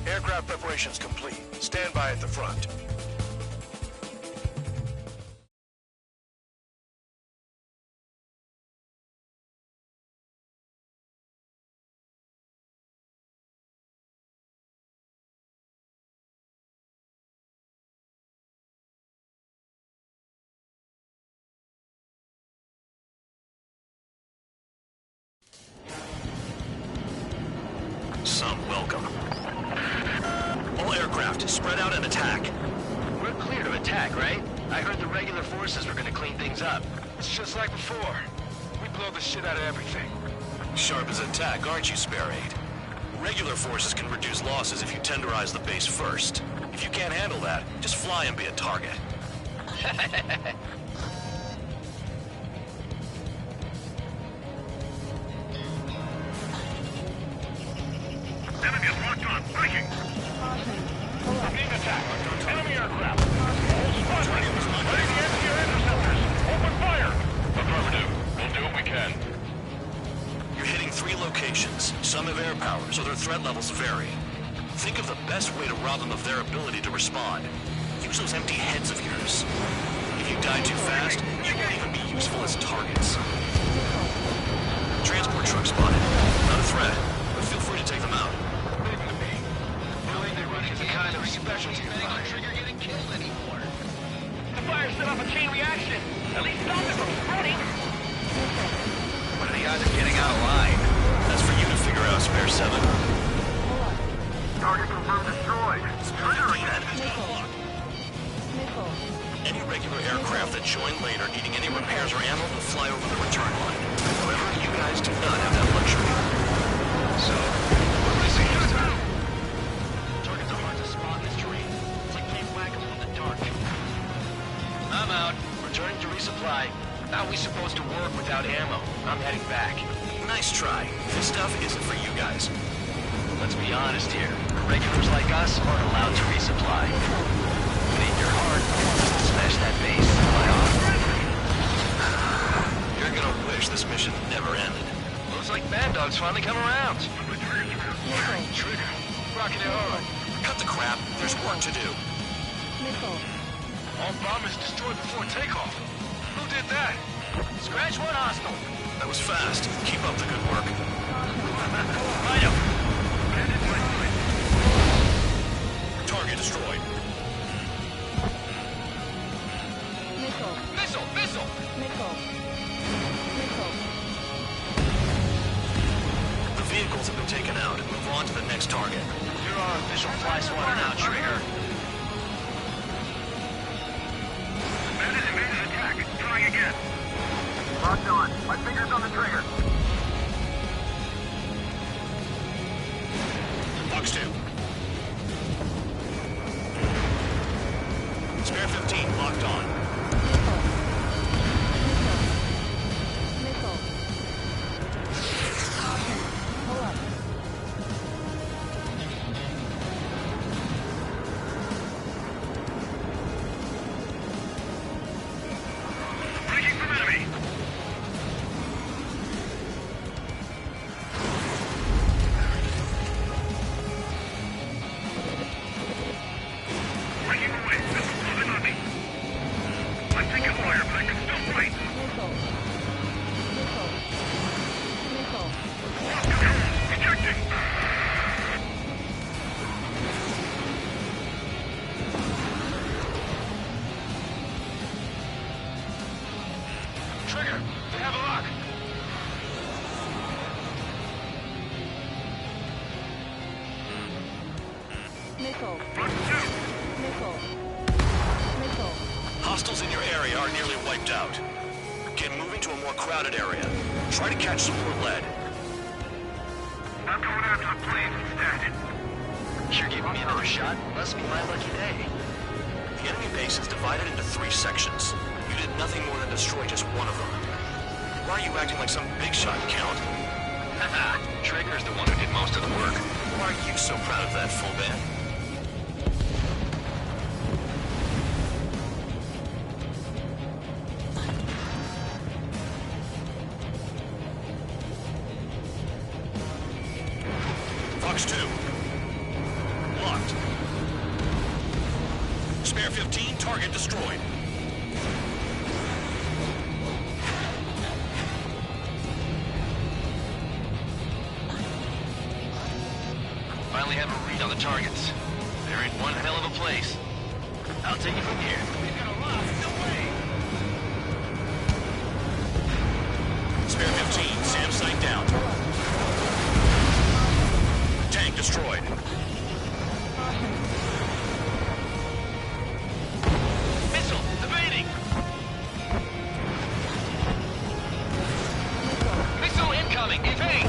Aircraft preparations complete. Stand by at the front. Some welcome. All aircraft, spread out and attack. We're clear to attack, right? I heard the regular forces were gonna clean things up. It's just like before. We blow the shit out of everything. Sharp as attack, aren't you, Spare Aid? Regular forces can reduce losses if you tenderize the base first. If you can't handle that, just fly and be a target. Enemy is locked on. Breaking. Being attacked. Enemy aircraft. Whole squadron. Ready to answer your interceptors. Open fire. Affirmative. We'll do what we can. You're hitting 3 locations. Some have air power, so their threat levels vary. Think of the best way to rob them of their ability to respond. Use those empty heads of yours. If you die too fast, you won't even be useful as targets. Transport truck spotted. Not a threat, but feel free to take them out. The way they run is a kind of specialty of mine. Trigger getting killed anymore. The fire set off a chain reaction. At least stop it from spreading. What are the odds of getting out alive? That's for you to figure out, Spare 7. Target confirmed destroyed. Trigger again. Any regular aircraft that join later needing any repairs or ammo will fly over the return line. However, you guys do not have that luxury. So, what do we see this time? Targets are hard to spot in this terrain. It's like playing whack-a-mole in the dark. I'm out. Returning to resupply. How are we supposed to work without ammo? I'm heading back. Nice try. This stuff isn't for you guys. Let's be honest here. Regulars like us aren't allowed to resupply. But in your heart, just to smash that base, fly off. You're gonna wish this mission never ended. Looks like Bad Dog's finally come around. Trigger. Rocket arrow. Cut the crap. There's work to do. All bombers destroyed before takeoff. Who did that? Scratch one hostile. That was fast. Keep up the good work. Right up. Target destroyed. Missile! Missile! The vehicles have been taken out. Move on to the next target. You're our official fly swatter now, Trigger. Bandit evaded attack. Try again. Locked on. My finger's on the trigger. Box 2. Spare 15 locked on. Breaking from enemy. Trigger, they have a lock. Missile. Missile. Missile. Hostiles in your area are nearly wiped out. Get moving to a more crowded area. Try to catch some more lead. I'm going after the planes instead. You're giving me another shot? Must be my lucky day. The enemy base is divided into 3 sections. You did nothing more than destroy just one of them. Why are you acting like some big shot, Count? Haha, Trigger's the one who did most of the work. Why are you so proud of that, full band? Fox 2. Locked. Spare 15, target destroyed. Finally have a read on the targets. They're in one hell of a place. I'll take it from here. We've got a lock. No way! Spare 15, SAM site down. Tank destroyed. Missile! Evading! Missile incoming! Evade!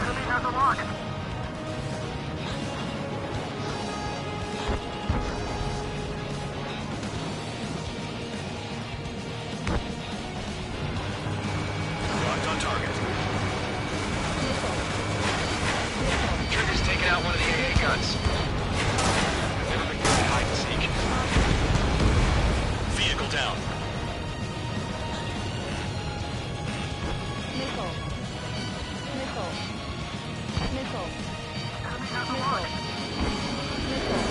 Enemy has a lock. Locked on target. Trigger's taking out one of the AA guns. Never been good at hide and seek. Vehicle down. Missile. Missile. Missile. Missile. Missile.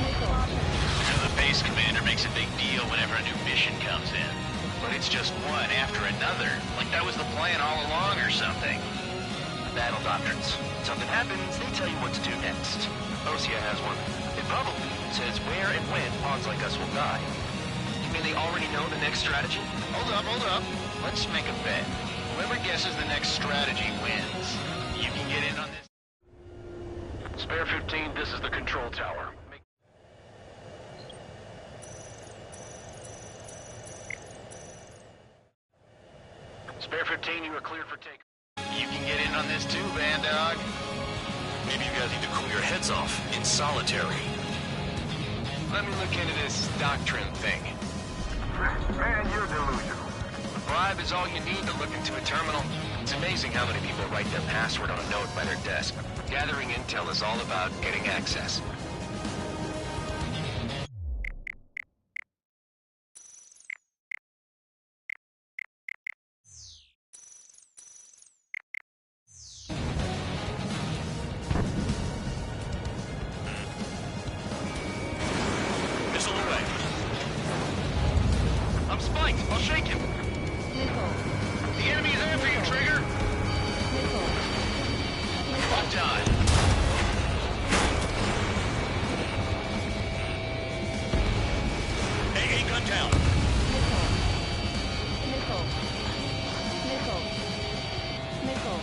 Missile. The base commander makes a big deal whenever a new mission comes in. But it's just one after another, like that was the plan all along or something. Battle doctrines. Something happens, they tell you what to do next. Osea has one. It probably says where and when pawns like us will die. You mean they already know the next strategy? Hold up. Let's make a bet. Whoever guesses the next strategy wins. You can get in on this. Spare 15, this is the control tower. Spare 15, you are cleared for take. You can get in on this too, Band Dog. Maybe you guys need to cool your heads off in solitary. Let me look into this doctrine thing. Man, you're delusional. The bribe is all you need to look into a terminal. It's amazing how many people write their password on a note by their desk. Gathering intel is all about getting access. Missile away. I'm spiked. I'll shake him. Missile. The enemy's after you, Trigger. Missile. On time. AA gun down. Missile. Missile. Missile. Missile.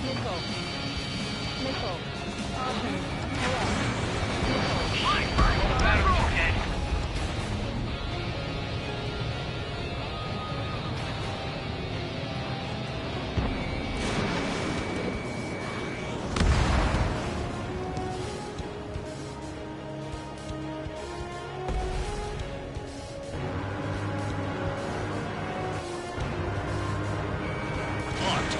Missile. Missile. Option. Battle's dead. Locked.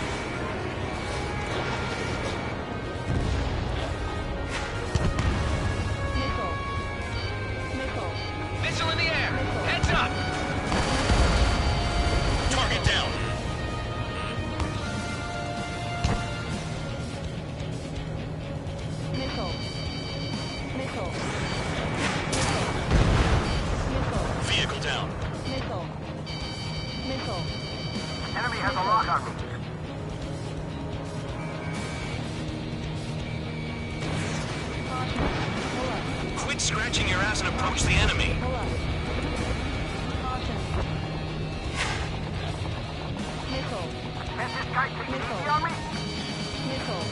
has a lock on me. Quit scratching your ass and approach the enemy. Missile. Is this guy taking it easy on me? Missile.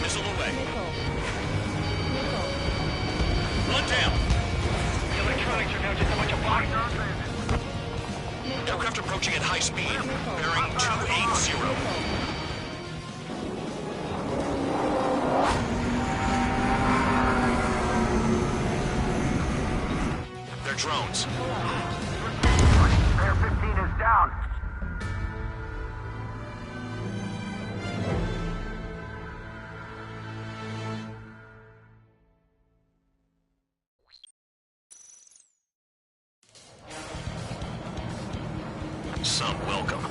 Missile away. Missile. Run down. The electronics are now just a bunch of boxes. Aircraft approaching at high speed. Bearing 280. They're drones. Bear 15 is down. Some welcome.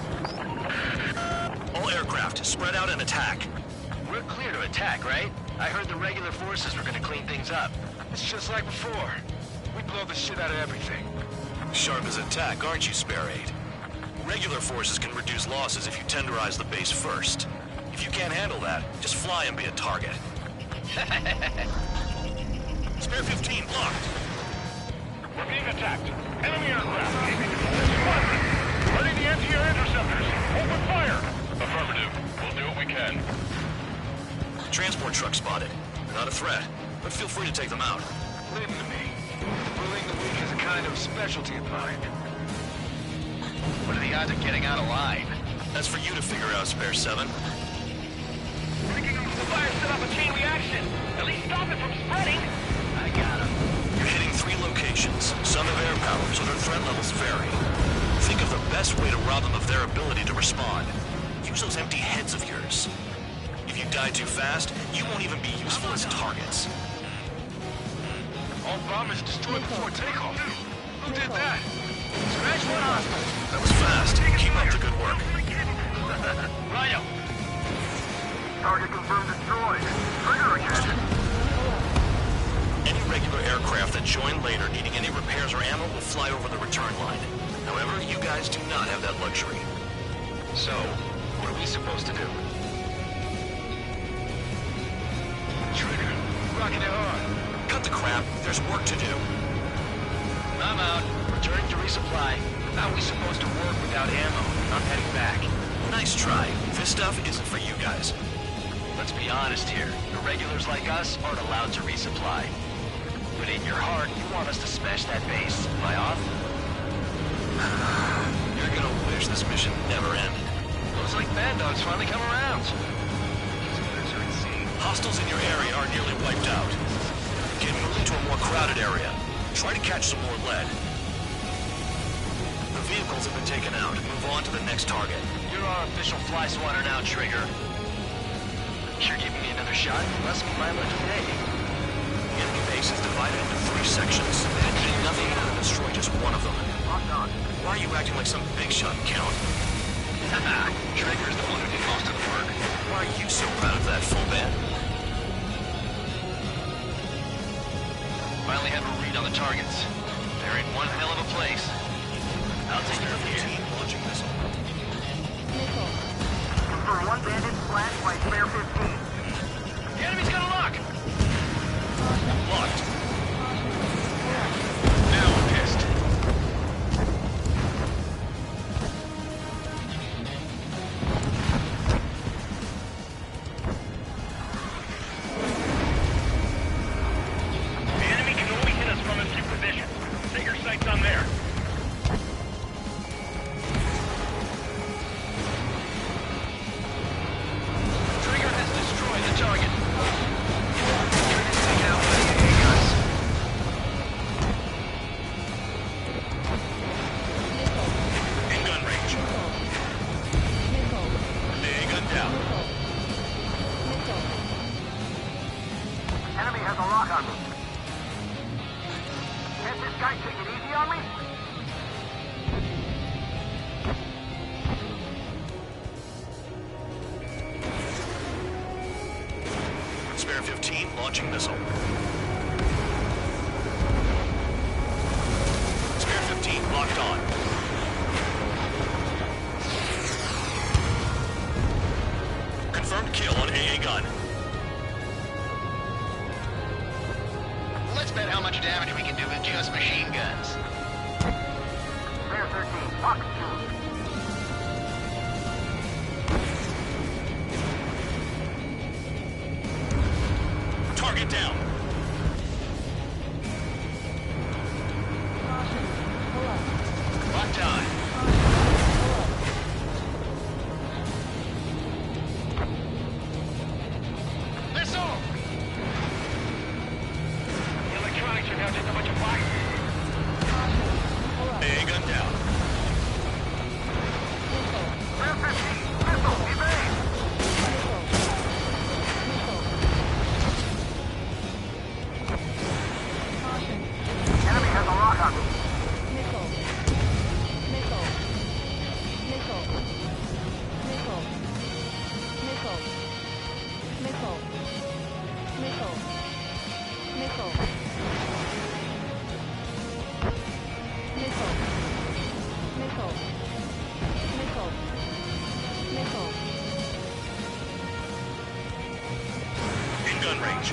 All aircraft, spread out and attack. We're clear to attack, right? I heard the regular forces were gonna clean things up. It's just like before. We blow the shit out of everything. Sharp as attack, aren't you, Spare 8? Regular forces can reduce losses if you tenderize the base first. If you can't handle that, just fly and be a target. Spare 15 blocked. We're being attacked. Enemy aircraft. Squadron. Ready the anti-air interceptors. Open fire. Affirmative. We'll do what we can. Transport truck spotted. Not a threat, but feel free to take them out. Leave them to me. Bullying the weak is a kind of specialty of mine. What are the odds of getting out alive? That's for you to figure out, Spare 7. The fire set off a chain reaction. At least stop it from spreading. I got him. You're hitting 3 locations. Some have air power, so their threat levels vary. Think of the best way to rob them of their ability to respond. Use those empty heads of yours. If you die too fast, you won't even be useful as targets. All bombers destroyed before takeoff. Who did that? Smash one hostile. That was fast. Keep up the good work. Rhino. Target confirmed destroyed. Trigger again. Any regular aircraft that join later needing any repairs or ammo will fly over the return line. However, you guys do not have that luxury. So, what are we supposed to do? Trigger, rocking it hard. Cut the crap. There's work to do. I'm out. Returning to resupply. How are we supposed to work without ammo? I'm heading back. Nice try. This stuff isn't for you guys. Let's be honest here. Irregulars like us aren't allowed to resupply. But in your heart, you want us to smash that base. Am I off? You're gonna wish this mission never ended. Looks like Bad Dog's finally come around. Hostiles in your area are nearly wiped out. Get moving to a more crowded area. Try to catch some more lead. The vehicles have been taken out. Move on to the next target. You're our official fly swatter now, Trigger. You're giving me another shot? Must be my lucky day. The enemy base is divided into 3 sections. Ain't nothing more than destroy just one of them. Why are you acting like some big shot, Count? Trigger's the one who did most of the work. Why are you so proud of that, full band? Finally have a read on the targets. They're in one hell of a place. I'll take it from here. Launching missile. Missile. For one bandit splashed by Spare 15. The enemy's got a lock. Locked. Now I'm pissed. The enemy can only hit us from a position. Set your sights on there. Spare 15, launching missile. Spare 15, locked on. Confirmed kill on AA gun. Let's bet how much damage we can do with just machine guns. Spare 13, pocket 2. Target down. Locked on. Missile! The electronics are now just a bunch of fire. AA gun down. Spare 15, missile, evade! Enemy has a lock on me. In gun range.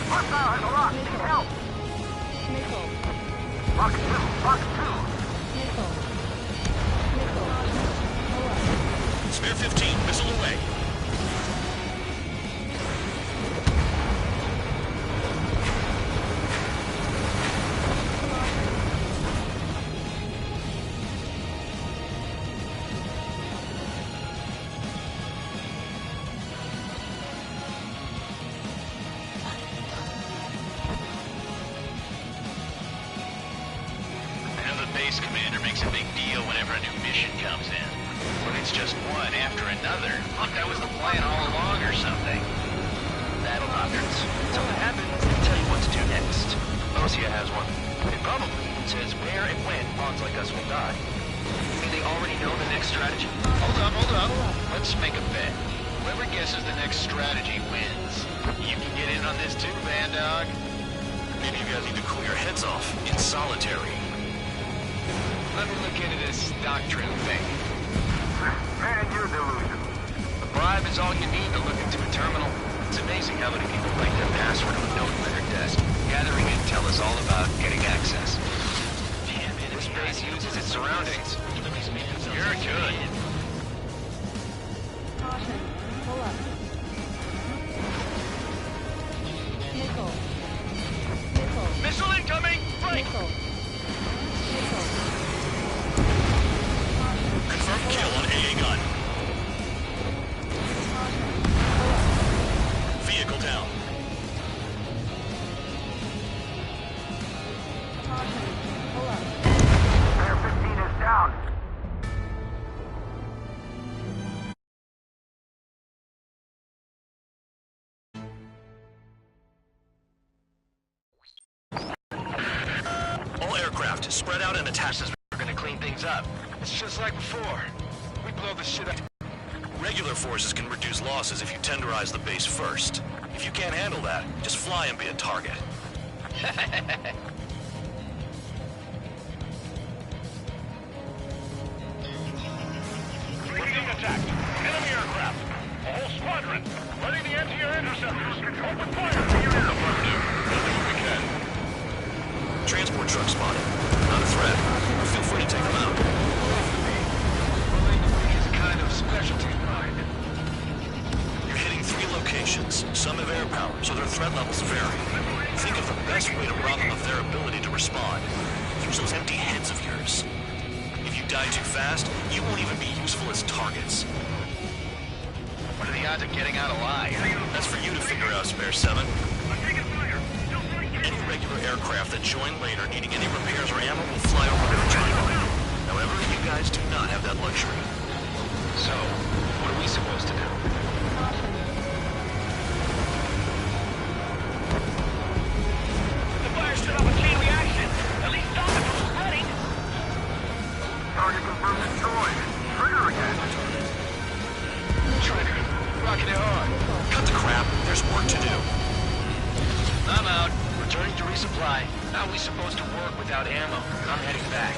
Hostile has a lock. Need help. Lock 2, lock 2. Spare 15, missile away. Base commander makes a big deal whenever a new mission comes in. But it's just one after another. Thought that was the plan all along or something. Battle doctrines. So what happens, they tell you what to do next. Osea has one. It probably says where and when pawns like us will die. Do they already know the next strategy? Hold up. Let's make a bet. Whoever guesses the next strategy wins. You can get in on this too, Bandog. Maybe you guys need to cool your heads off in solitary. Let me look into this doctrine thing. Man, you're delusional. A bribe is all you need to look into a terminal. It's amazing how many people write their password on a note by their desk. Gathering intel is all about getting access. Damn it, this base uses its surroundings. You're good. Caution. Pull up. Missile incoming! Break! Confirmed kill on AA gun. Vehicle down. Spare 15 is down. All aircraft, spread out and attach this. We're gonna clean things up. It's just like before. We blow the shit up. Regular forces can reduce losses if you tenderize the base first. If you can't handle that, just fly and be a target. We're being attacked. Enemy aircraft. A whole squadron. Ready the anti-air interceptors. Open fire. Affirmative. We'll do what we can. Transport truck spotted. Not a threat. Feel free to take them out. It's a kind of specialty of mine. You're hitting 3 locations. Some have air power, so their threat levels vary. Think of the best way to rob them of their ability to respond. Use those empty heads of yours. If you die too fast, you won't even be useful as targets. What are the odds of getting out alive? That's for you to figure out, Spare 7. Any regular aircraft that join later needing any repairs or ammo will fly over to the triangle. However, you guys do not have that luxury. So, what are we supposed to do? The fire set off a chain reaction. At least stop it from spreading. Target confirmed destroyed. Trigger again. out of ammo. I'm heading back.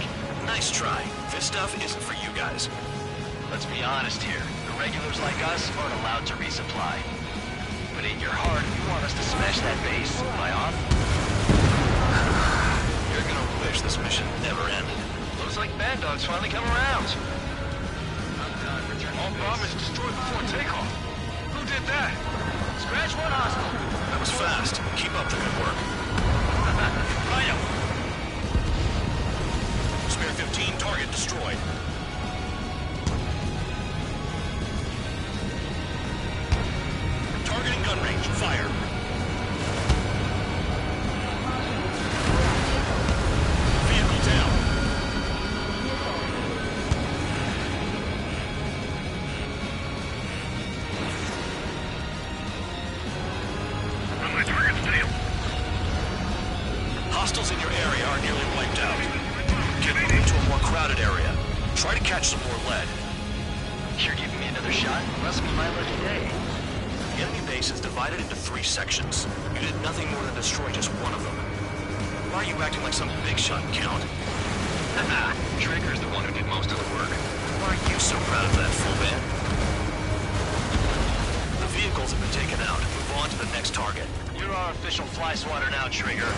Nice try. This stuff isn't for you guys. Let's be honest here. The regulars like us aren't allowed to resupply. But in your heart, you want us to smash that base. Am I off? You're gonna wish this mission never ended. Looks like Bad Dog's finally come around. All bombers destroyed before takeoff. Who did that? Scratch one hostile. That was fast. Keep up the good work. Right up. Spare 15, target destroyed. Targeting gun range. Fire. Vehicle down. My target's tail. Hostiles in your area are nearly wiped out. Get moving to a more crowded area. Try to catch some more lead. You're giving me another shot? Must be my lucky day. The enemy base is divided into 3 sections. You did nothing more than destroy just one of them. Why are you acting like some big shot, Count? Haha, Trigger's the one who did most of the work. Why are you so proud of that, full man? The vehicles have been taken out. Move on to the next target. You're our official fly swatter now, Trigger.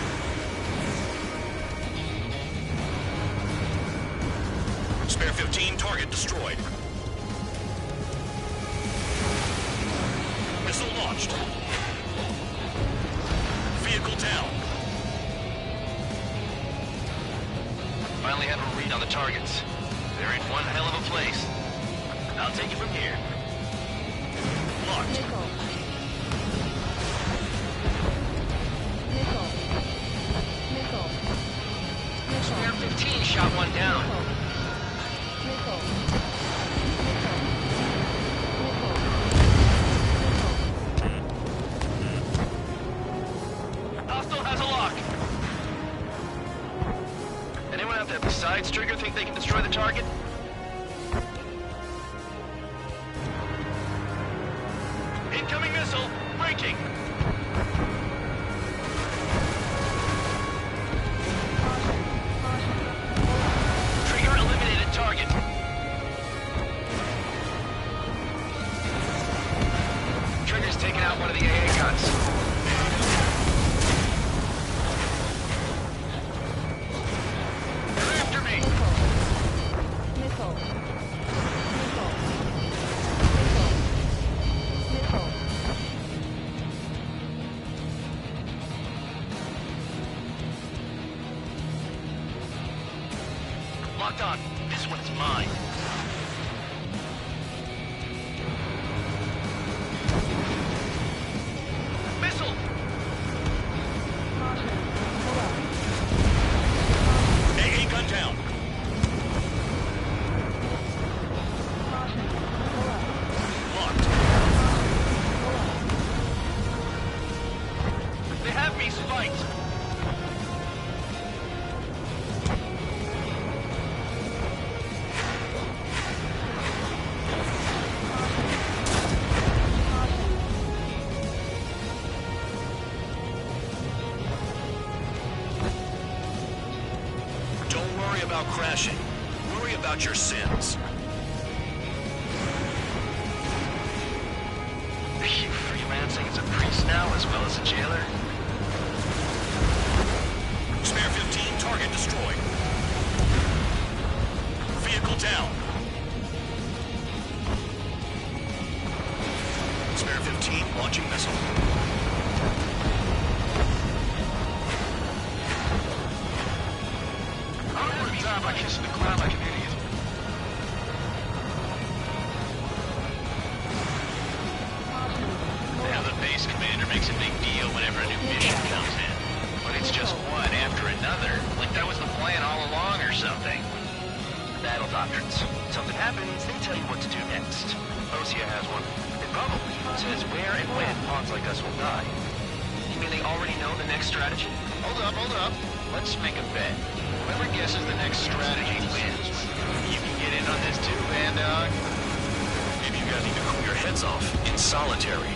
Spare 15, target destroyed. Missile launched. Vehicle down. Finally have a read on the targets. They're in one hell of a place. I'll take it from here. Locked. Nickel. Nickel. Nickel. Nickel. Spare 15 shot one down. Nickel. Hostile has a lock. Anyone out there besides Trigger think they can destroy the target? Incoming missile! Breaking! Trigger eliminated target. Trigger's taken out one of the AA guns. They're after me! Nickel. Nickel. Nickel. Nickel. Locked on. This one's mine. Missile! AA gun down. Locked. They have me spiked. Don't worry about crashing. Worry about your sins. Are you freelancing as a priest now as well as a jailer? Spare 15, target destroyed. Vehicle down. Spare 15, launching missile. I'm gonna die by kissing the ground like an idiot. Now the base commander makes a big deal whenever a new mission comes in. But it's just one after another, like that was the plan all along or something. Battle doctrines. Something happens, they tell you what to do next. Osea has one. It probably says where and when pawns like us will die. You mean they already know the next strategy? Hold up. Let's make a bet. Whoever guesses the next strategy wins. You can get in on this too, Bad Dog. Maybe you guys need to cool your heads off in solitary.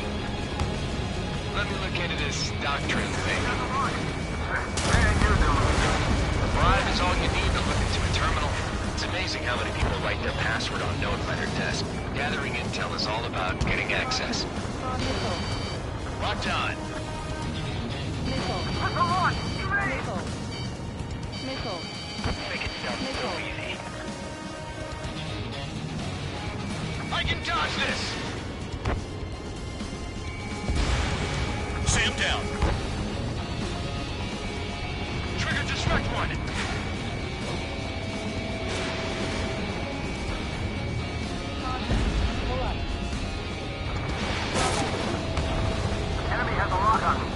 Let me look into this doctrine thing. Man, you doing? bribe is all you need to look into a terminal. It's amazing how many people write their password on note by their desk. Gathering intel is all about getting access. Locked on. Make it sound so easy. I can dodge this! Sam down. Trigger distract one. Enemy has a lock on me.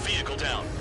Vehicle down.